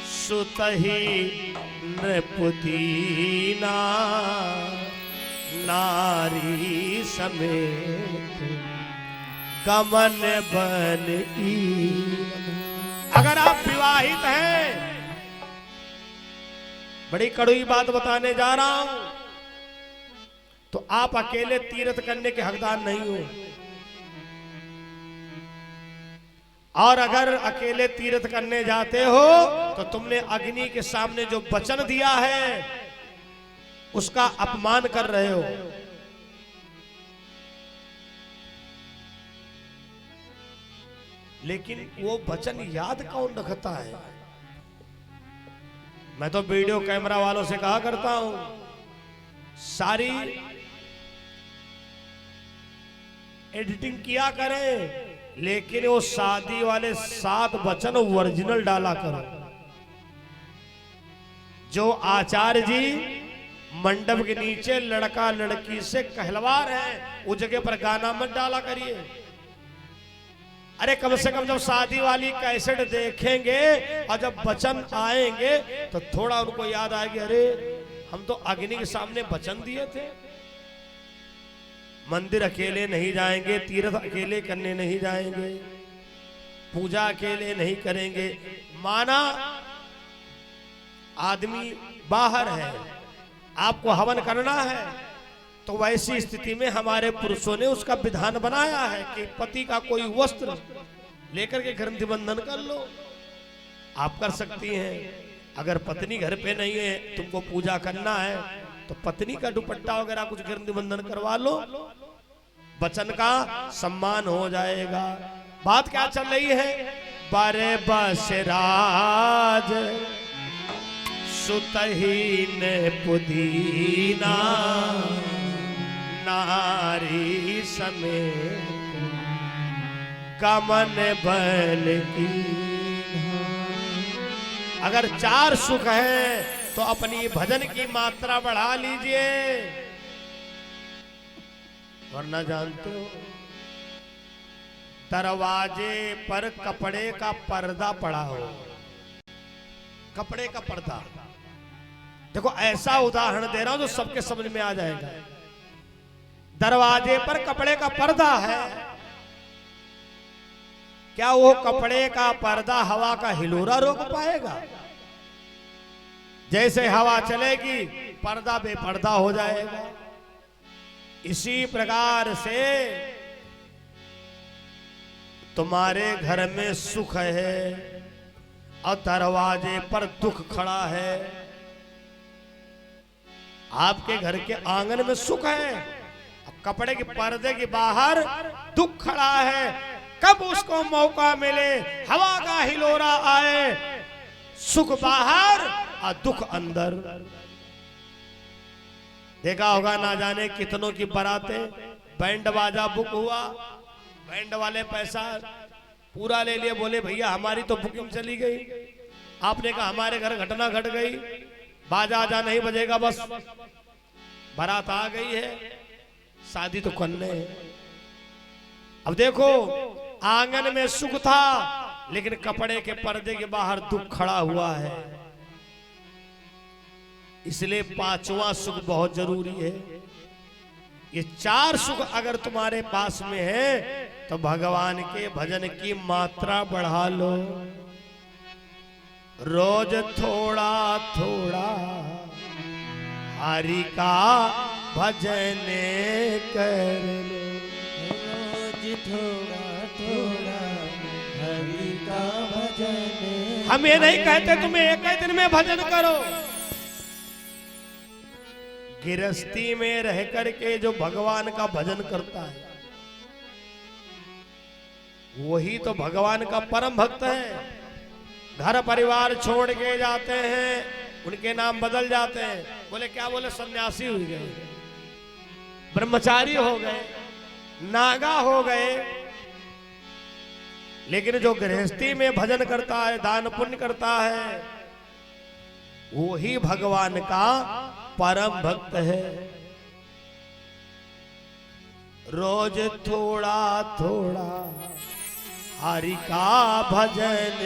Speaker 1: सुतहि नृपदीना, नारी समेत गमन बन ईन। अगर आप विवाहित हैं, बड़ी कड़वी बात बताने जा रहा हूं, तो आप अकेले तीर्थ करने के हकदार नहीं हो। और अगर अकेले तीर्थ करने जाते हो तो तुमने अग्नि के सामने जो वचन दिया है उसका अपमान कर रहे हो। लेकिन वो वचन याद कौन रखता है? मैं तो वीडियो कैमरा वालों से कहा करता हूं, सारी एडिटिंग किया करें, लेकिन वो शादी वाले 7 वचन ओरिजिनल डाला करो। जो आचार्य जी मंडप के नीचे लड़का लड़की से कहलवा रहे हैं, उस जगह पर गाना मत डाला करिए। अरे कम से कम जब शादी वाली कैसेट देखेंगे और जब वचन आएंगे तो थोड़ा उनको याद आएगी, अरे हम तो अग्नि के सामने वचन दिए थे। मंदिर अकेले नहीं जाएंगे, तीर्थ अकेले करने नहीं जाएंगे, पूजा अकेले नहीं करेंगे। माना आदमी बाहर है, आपको हवन करना है तो वैसी स्थिति में हमारे पुरुषों ने उसका विधान बनाया है कि पति का कोई वस्त्र लेकर के ग्रंथि बंधन कर लो। आप कर सकती हैं। अगर पत्नी घर पे नहीं है, तुमको पूजा करना है, तो पत्नी का दुपट्टा वगैरह कुछ ग्रंथि बंधन करवा लो, वचन का सम्मान हो जाएगा। बात क्या चल रही है? बारे बसराज सुतहीन पुदीना नारी समेत कमन बल की। अगर 4 सुख है तो अपनी भजन की मात्रा बढ़ा लीजिए, वरना जानते हो दरवाजे पर कपड़े का पर्दा पड़ा हो। कपड़े का पर्दा, देखो ऐसा उदाहरण दे रहा हूं जो सबके समझ में आ जाएगा। दरवाजे पर कपड़े का पर्दा है, क्या वो कपड़े का पर्दा हवा का हिलोरा रोक पाएगा? जैसे हवा चलेगी पर्दा बेपर्दा हो जाएगा। इसी प्रकार से तुम्हारे घर में सुख है और दरवाजे पर दुख खड़ा है। आपके घर के आंगन में सुख है, कपड़े के पर्दे के बाहर दुख खड़ा है। कब उसको मौका मिले, हवा का हिलोरा आए, सुख बाहर और दुख अंदर। देखा होगा ना जाने कितनों की बारातें, बैंड बाजा बुक हुआ, बैंड वाले पैसा पूरा ले लिए, बोले भैया हमारी तो बुकिंग चली गई। आपने कहा हमारे घर घटना घट गई, बाजा आजा नहीं बजेगा, बस बारात आ गई है, शादी तो करने है। अब देखो आंगन में सुख था, लेकिन कपड़े के पर्दे के बाहर दुख खड़ा हुआ है। इसलिए 5वां सुख बहुत जरूरी है। ये 4 सुख अगर तुम्हारे पास में है तो भगवान के भजन की मात्रा बढ़ा लो। रोज थोड़ा थोड़ा हरि का भजन कर लो।
Speaker 2: रोज थोड़ा थोड़ा हरि का भजन।
Speaker 1: हम ये नहीं कहते तुम्हें एक ही दिन में भजन करो। गृहस्थी में रह करके जो भगवान का भजन करता है वही तो भगवान का परम भक्त है। घर परिवार छोड़ के जाते हैं, उनके नाम बदल जाते हैं, बोले क्या बोले सन्यासी हो गए, ब्रह्मचारी हो गए, नागा हो गए। लेकिन जो गृहस्थी में भजन करता है, दान पुण्य करता है, वही भगवान का परम भक्त है। रोज थोड़ा थोड़ा हरि का भजन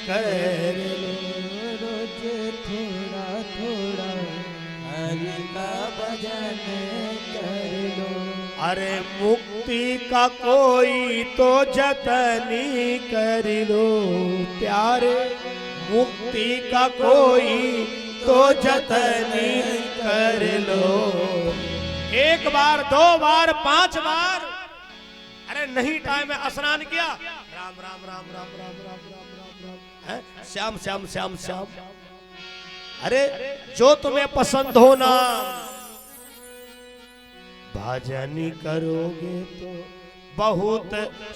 Speaker 1: कर लो।
Speaker 2: रोज थोड़ा थोड़ा हरि का भजन कर लो।
Speaker 1: अरे मुक्ति का कोई तो जतनी कर लो प्यारे, मुक्ति का कोई तो जतनी कर लो। 1 बार 2 बार 5 बार, अरे नहीं टाइम में स्नान किया, राम राम राम राम राम राम राम राम राम, श्याम श्याम श्याम श्याम। अरे जो तुम्हें पसंद हो ना, भजन करोगे तो बहुत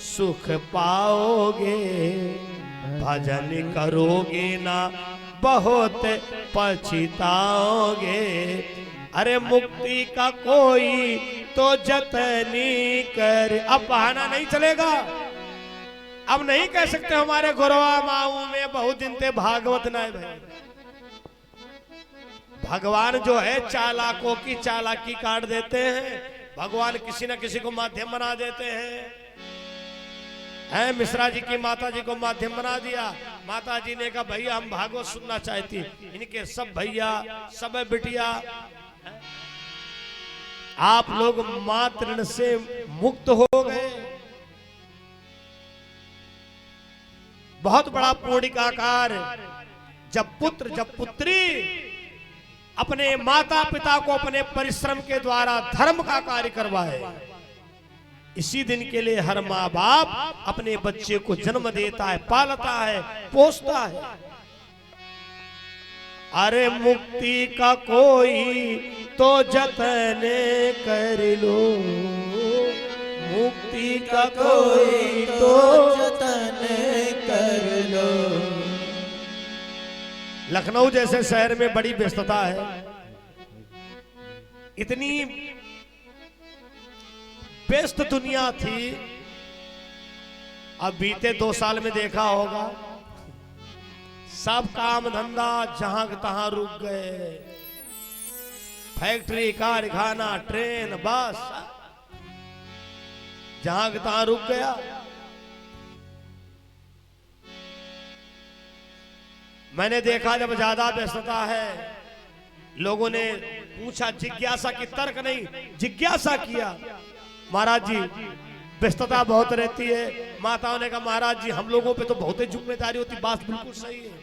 Speaker 1: सुख पाओगे, भजन करोगे ना बहुत पछताओगे। अरे मुक्ति का कोई तो जतनी कर। अब बहाना नहीं चलेगा, अब नहीं कह सकते हमारे गुरवा माऊ में बहुत दिन से भागवत ना है। भगवान जो है चालाकों की चालाकी काट देते हैं। भगवान किसी न किसी को माध्यम बना देते हैं। मिश्रा जी की माता जी को माध्यम बना दिया। माता जी ने कहा भैया हम भागवत सुनना चाहती। इनके सब भैया सब बिटिया आप लोग मातृ से मुक्त हो गए। बहुत बड़ा पुण्य का कार्य। जब पुत्र जब पुत्री अपने माता पिता को अपने परिश्रम के द्वारा धर्म का कार्य करवाए। इसी दिन के लिए हर माँ बाप अपने बच्चे को जन्म देता है, पालता है, पोसता है। अरे मुक्ति का कोई तो जतन कर लो, मुक्ति का कोई तो
Speaker 2: जतन कर लो।
Speaker 1: लखनऊ जैसे शहर में बड़ी व्यस्तता है, इतनी व्यस्त दुनिया थी। अब बीते 2 साल में देखा होगा, सब काम धंधा जहां तहां रुक गए। फैक्ट्री, कारखाना, ट्रेन, बस जहां तहां रुक गया। मैंने देखा जब ज्यादा व्यस्तता है, लोगों ने पूछा, जिज्ञासा की, तर्क नहीं, जिज्ञासा किया, महाराज जी व्यस्तता बहुत रहती है। माताओं ने कहा, महाराज जी हम लोगों पे तो बहुत ही जिम्मेदारी होती। बात बिल्कुल सही है,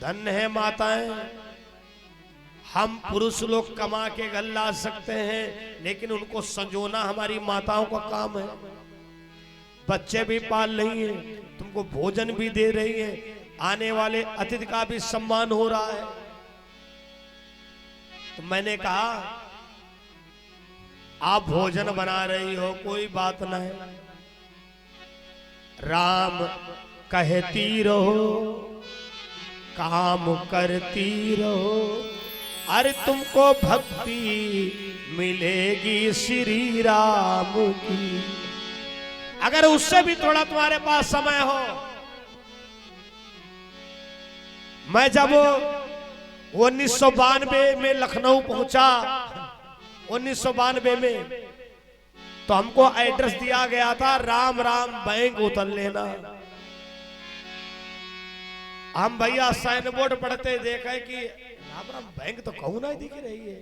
Speaker 1: धन्य है माताएं। हम पुरुष लोग कमा के घर ला सकते हैं, लेकिन उनको संजोना हमारी माताओं का काम है। बच्चे भी पाल रही हैं, तुमको भोजन भी दे रही है, आने वाले अतिथि का भी सम्मान हो रहा है। तो मैंने कहा, आप भोजन बना रही हो, कोई बात नहीं, राम कहती रहो, काम करती रहो, अरे तुमको भक्ति मिलेगी श्री राम की। अगर उससे भी थोड़ा तुम्हारे पास समय हो, मैं जब 1992 में लखनऊ पहुंचा, 1992 में, तो हमको एड्रेस दिया गया था राम राम बैंक उतर लेना। हम भैया साइन बोर्ड पढ़ते देखे कि राम राम बैंक तो कहूं ना दिख रही है।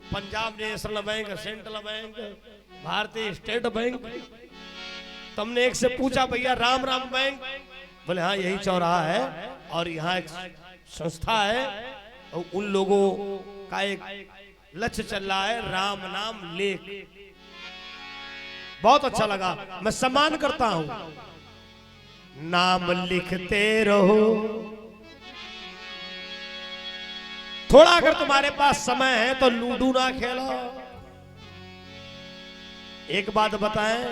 Speaker 1: Punjab national bank, central bank, भारतीय स्टेट बैंक। तुमने एक से पूछा, भैया राम राम बैंक? बोले हाँ यही चौराहा है, और यहाँ एक संस्था है, और उन लोगों का एक लक्ष्य चल रहा है, राम नाम लेख। बहुत अच्छा लगा, मैं सम्मान करता हूं। नाम लिखते रहो, थोड़ा अगर तुम्हारे पास समय है तो लूडो ना खेलो। एक बात बताएं,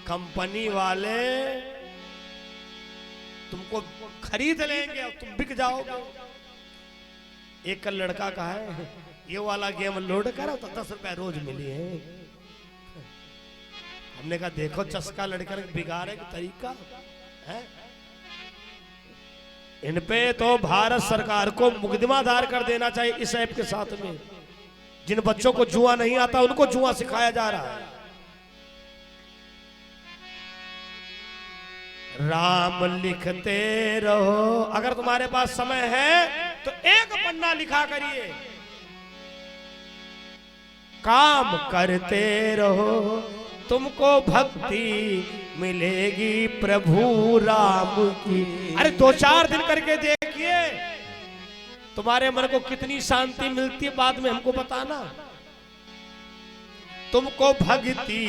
Speaker 1: कंपनी वाले तुमको खरीद लेंगे और तुम बिक जाओगे। एक लड़का का है, ये वाला गेम लोड करो तो 10 रुपए रोज मिली है। हमने कहा देखो चस्का लड़कर बिगाड़े का तरीका है। इन पे तो भारत सरकार को मुकदमा दायर कर देना चाहिए इस ऐप के साथ में। जिन बच्चों को जुआ नहीं आता उनको जुआ सिखाया जा रहा है। राम लिखते रहो, अगर तुम्हारे पास समय है तो एक पन्ना लिखा करिए। काम करते रहो, तुमको भक्ति मिलेगी प्रभु राम की। अरे 2-4 दिन करके देखिए, तुम्हारे मन को कितनी शांति मिलती है, बाद में हमको बताना। तुमको भक्ति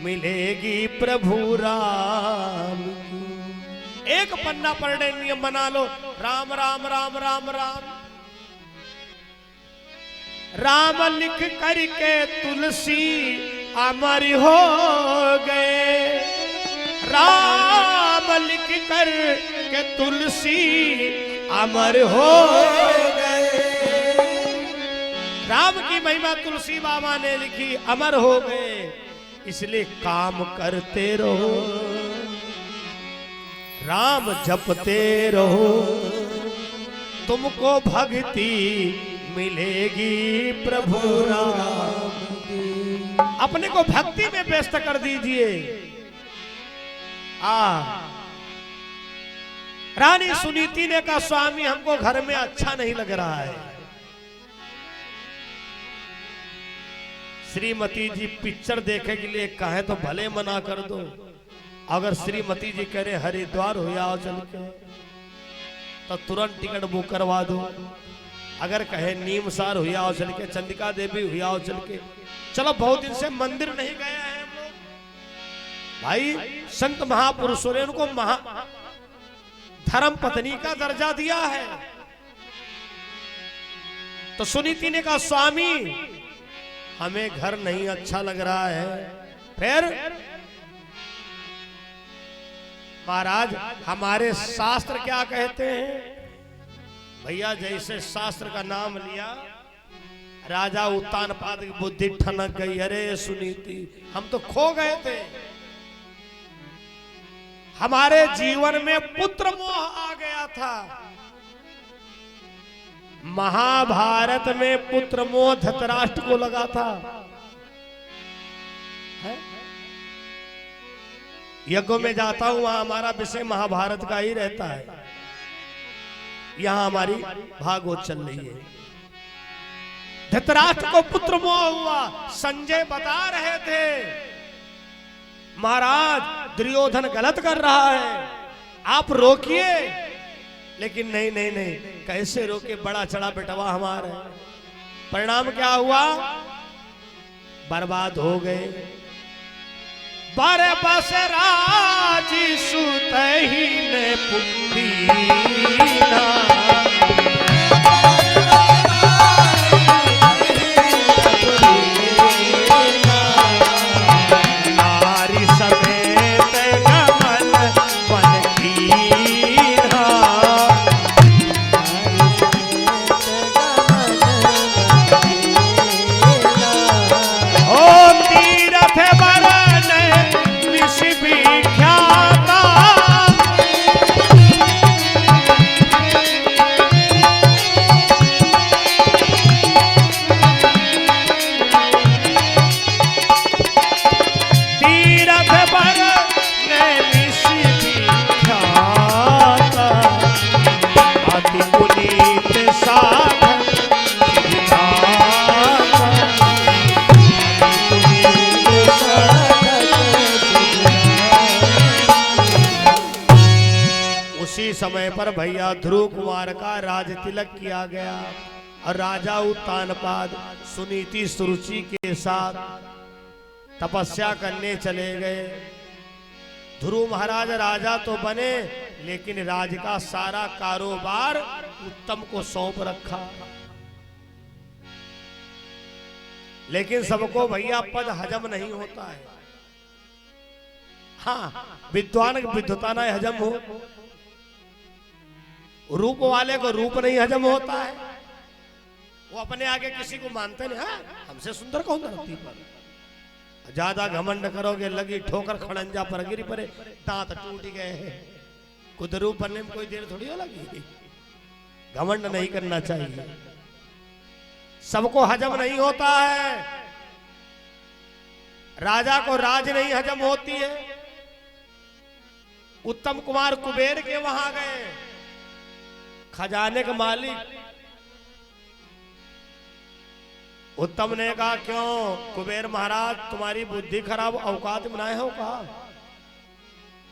Speaker 1: मिलेगी प्रभु राम की। एक पन्ना पढ़ने नियम बना लो, राम राम राम राम राम। राम लिख करके तुलसी अमर हो गए। राम लिख कर के तुलसी अमर हो गए। राम की महिमा तुलसी बाबा ने लिखी, अमर हो गए। इसलिए काम करते रहो, राम जपते रहो, तुमको भक्ति मिलेगी प्रभु राम की। अपने को भक्ति में व्यस्त कर दीजिए। रानी सुनीति ने कहा, स्वामी हमको घर में अच्छा नहीं लग रहा है। श्रीमती जी पिक्चर देखे के लिए कहे तो भले मना कर दो। अगर श्रीमती जी कह रहे हरिद्वार हो आओ चल के, तो तुरंत टिकट बुक करवा दो। अगर कहे नीमसार हुआ हो चल के, चंडिका देवी हुआ हो चल के, चलो बहुत दिन से मंदिर नहीं गए हैं हम लोग। भाई संत महापुरुषों ने उनको धर्म पत्नी का दर्जा दिया है। तो सुनीति ने कहा स्वामी हमें घर नहीं अच्छा लग रहा है। फिर महाराज हमारे शास्त्र क्या कहते हैं? भैया जैसे शास्त्र का नाम लिया, राजा उत्तानपाद की बुद्धि ठनक गई। अरे सुनीति हम तो खो गए थे, हमारे जीवन में पुत्र मोह आ गया था। महाभारत में पुत्र मोह धृतराष्ट्र को लगा था। यज्ञों में जाता हूं वहां हमारा विषय महाभारत का ही रहता है। यहां हमारी भागवत चल रही है। धृतराष्ट्र को पुत्र मोह हुआ। संजय बता रहे थे महाराज दुर्योधन गलत कर रहा है, आप रोकिए। लेकिन नहीं नहीं नहीं, कैसे रोके, बड़ा चढ़ा बेटवा हमारा। परिणाम क्या हुआ? बर्बाद हो गए। बारे बस राजी सुतही ने पुंडीना, नारी समेत गमन वन कीना। ओ तीरथ बरन ऋषि विख्याता, तीरथ बरन ऋषि विख्याता, अति पुनीत साधन सिद्धाता। उसी समय पर भैया ध्रुव कुमार का राज तिलक किया गया और राजा उत्तानपाद सुनीति सुरुचि के साथ तपस्या करने चले गए। ध्रुव महाराज राजा तो बने, लेकिन राज का सारा कारोबार उत्तम को सौंप रखा। लेकिन सबको भैया पद हजम नहीं होता है। हाँ विद्वान विद्वता ना हजम हो, रूप वाले को रूप नहीं हजम होता है। वो अपने आगे किसी को मानते नहीं। हाँ हमसे सुंदर कौन धरती पर। ज्यादा घमंड करोगे लगी ठोकर खड़ंजा पर गिरी पड़े, दांत टूट गए हैं। कुदरू बनने में कोई देर थोड़ी हो लगी। घमंड नहीं करना चाहिए। सबको हजम नहीं होता है। राजा को राज नहीं हजम होती है। उत्तम कुमार कुबेर के वहां गए, खजाने का मालिक। उत्तम ने कहा क्यों कुबेर महाराज तुम्हारी बुद्धि खराब, औकात में बनाए हो कहा।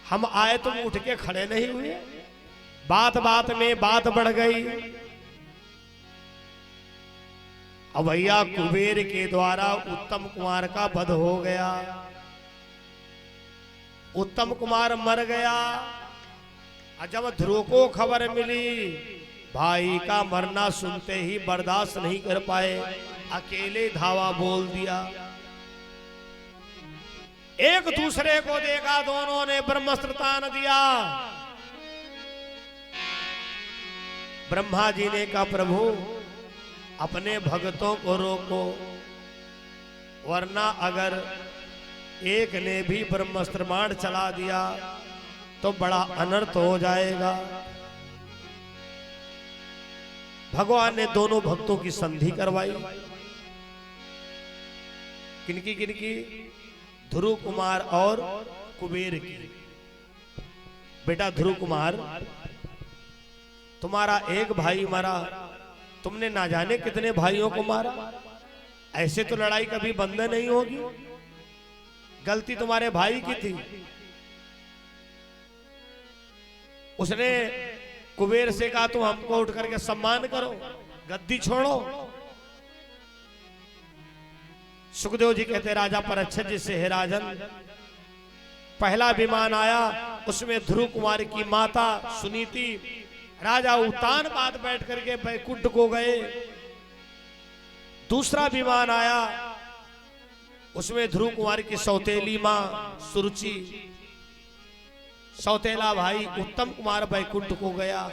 Speaker 1: हम आए तुम उठ के खड़े नहीं हुए। बात बात में बात बढ़ गई। अब भैया कुबेर के द्वारा उत्तम कुमार का वध हो गया। उत्तम कुमार मर गया। जब ध्रुव को खबर मिली, भाई का मरना सुनते ही बर्दाश्त नहीं कर पाए, अकेले धावा बोल दिया। एक दूसरे को देखा, दोनों ने ब्रह्मास्त्र तान दिया। ब्रह्मा जी ने कहा प्रभु अपने भक्तों को रोको, वरना अगर एक ने भी ब्रह्मास्त्र बाण चला दिया तो बड़ा अनर्थ हो जाएगा। भगवान ने दोनों भक्तों की संधि करवाई। किनकी किनकी? ध्रुव कुमार और कुबेर की। बेटा ध्रुव कुमार तुम्हारा एक भाई मरा, तुमने ना जाने कितने भाइयों को मारा। ऐसे तो लड़ाई कभी बंद नहीं होगी। गलती तुम्हारे भाई की थी। उसने कुबेर से कहा तुम हमको उठ करके सम्मान करो। गद्दी छोड़ो। सुखदेव जी कहते राजा परीक्षित जी से, हे राजन, पहला विमान आया, उसमें ध्रुव कुमार की माता सुनीति राजा उतान बाद बैठ करके बैकुंठ को गए। दूसरा विमान आया, उसमें ध्रुव कुमार की सौतेली मां सुरुचि, सौतेला भाई उत्तम कुमार बैकुंठ को गया।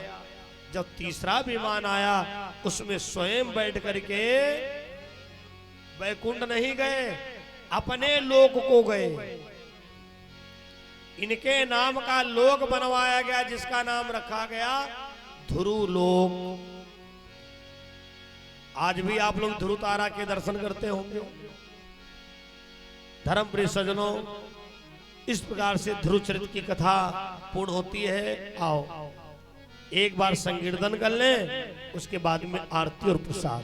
Speaker 1: जब तीसरा विमान आया, उसमें स्वयं बैठ करके बैकुंठ नहीं गए, अपने लोक को गए। इनके नाम का लोक बनवाया गया, जिसका नाम रखा गया ध्रुव लोक। आज भी आप लोग ध्रुव तारा के दर्शन करते होंगे। धर्म प्रिय सज्जनों, इस प्रकार से ध्रुव चरित्र की कथा पूर्ण होती है। आओ एक बार संकीर्तन कर लें, उसके बाद में आरती और प्रसाद।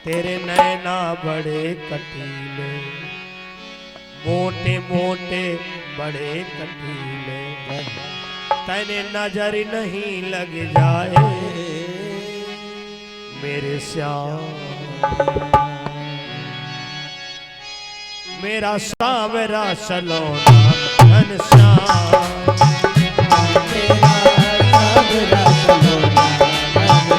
Speaker 1: तेरे नैना बड़े कटीले, मोटे मोटे बड़े कटीले, तने नजर नहीं लग जाए मेरे श्याम। मेरा सावरा सलोना घनश्याम,
Speaker 2: मेरा सावरा सलोना घनश्याम,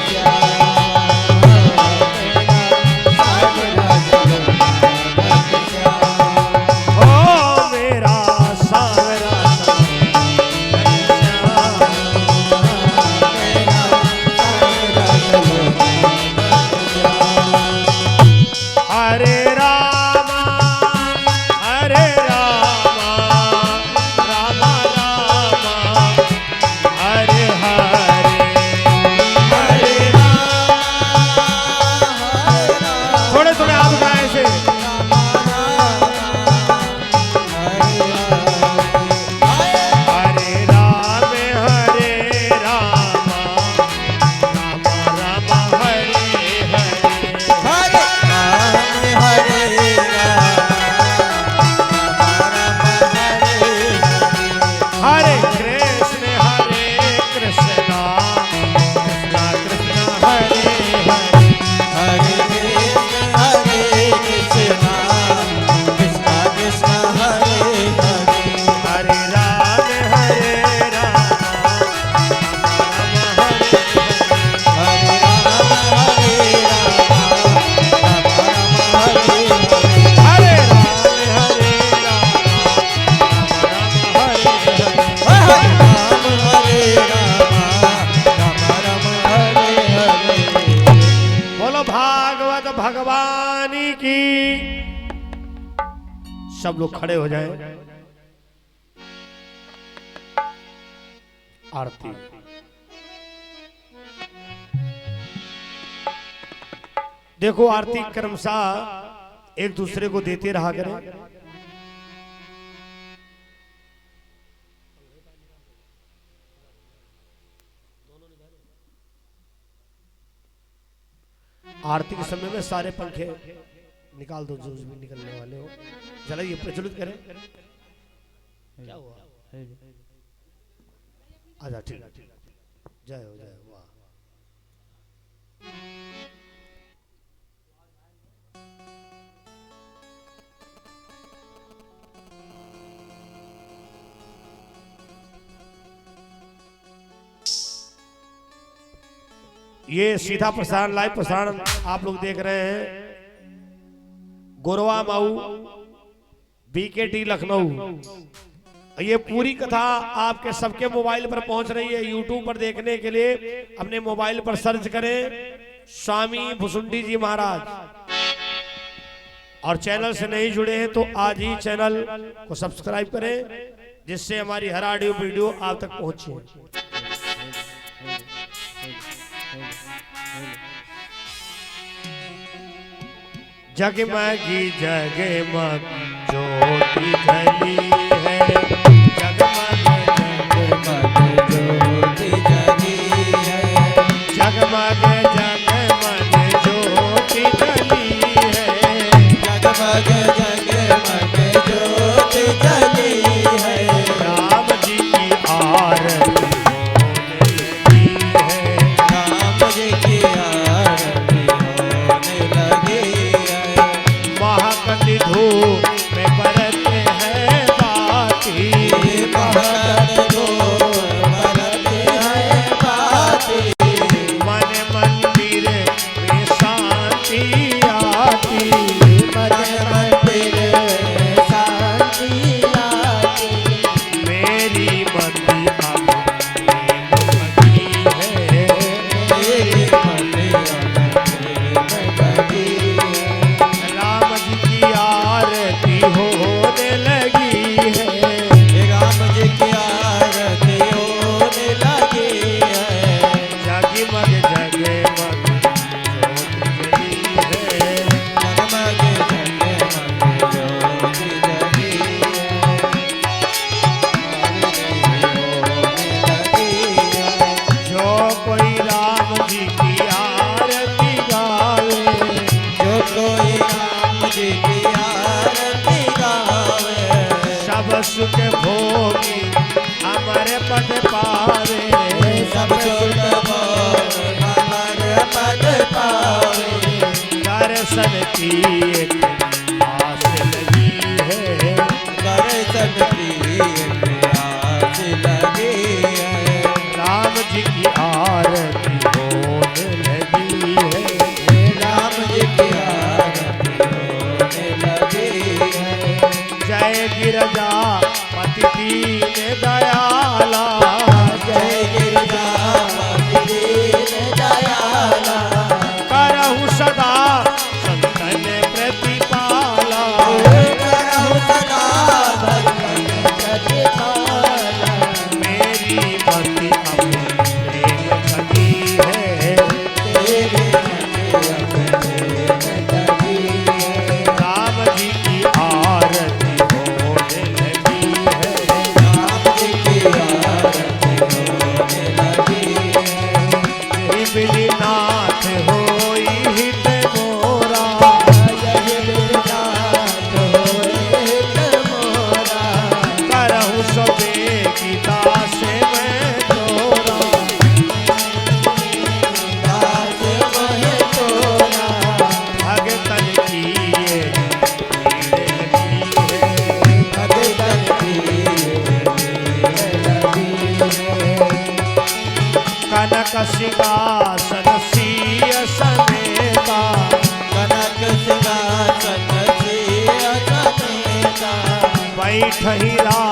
Speaker 1: सब लोग खड़े हो जाएं। आरती। देखो आरती क्रमशः एक दूसरे को देते रहा करें। आरती के समय में सारे पंखे निकाल दो जो भी निकलने वाले हो, जलाइए, प्रज्वलित करें। क्या हुआ? आजा, ठीक है, जय हो, जय हो। वाह, ये सीधा प्रसारण, लाइव प्रसारण आप लोग देख रहे हैं। गोरवा माऊ, बीकेटी लखनऊ। ये पूरी कथा आपके सबके मोबाइल पर पहुंच रही है। यूट्यूब पर देखने के लिए अपने मोबाइल पर सर्च करें स्वामी भुसुंडी जी महाराज। और चैनल से नहीं जुड़े हैं तो आज ही चैनल को सब्सक्राइब करें, जिससे हमारी हर ऑडियो वीडियो आप तक पहुंचे। जगमगी जगमग ज्योति जली है, जगमग जगमग ज्योति जली है, जगमग जगमग ज्योति जली है,
Speaker 2: जगमग जगमग ज्योति
Speaker 1: होने लगी है।
Speaker 2: राम जी की आरती होने लगी है।
Speaker 1: जगमग जगमग ज्योति जली है।
Speaker 2: जगमग जगमग ज्योति जली है।
Speaker 1: जो कोई राम जी की आरती गावे,
Speaker 2: जो कोई राम जी की आरती गावे,
Speaker 1: सब सुख भोगी हमारे पद पावे।
Speaker 2: सब सुख भोग हमारे पद पावे।
Speaker 1: दर्शन की एक आस लगी है।
Speaker 2: दर्शन की प्यास लगी है।
Speaker 1: राम जी की आरती होने लगी है।
Speaker 2: राम जी की आरती होने लगी है।
Speaker 1: जय गिरजा पति दीन दयाला।
Speaker 2: जय गिरजापति दीन दयाला।
Speaker 1: करहु सदा संतन प्रतिपाला।
Speaker 2: करहु सदा भक्तन प्रतिपाला।
Speaker 1: मेरी मति अब प्रेम कटी है।
Speaker 2: तेरे अपने लगी है।
Speaker 1: राम जी की आरती होने लगी है।
Speaker 2: राम जी की आरती होने लगी है।
Speaker 1: बिलीनाथ होई हित मोरा।
Speaker 2: जय बिरनाथ होए हित मोरा।
Speaker 1: करहु सबे गीता से मैं तोरा।
Speaker 2: दास मोहे तोरा।
Speaker 1: भगतन की ये भीड़ लगी है।
Speaker 2: भगतन की भीड़ लगी है।
Speaker 1: कनक सिंहासन सिय समेता।
Speaker 2: कनक सिंहासन सिंह समेता।
Speaker 1: बैठही राम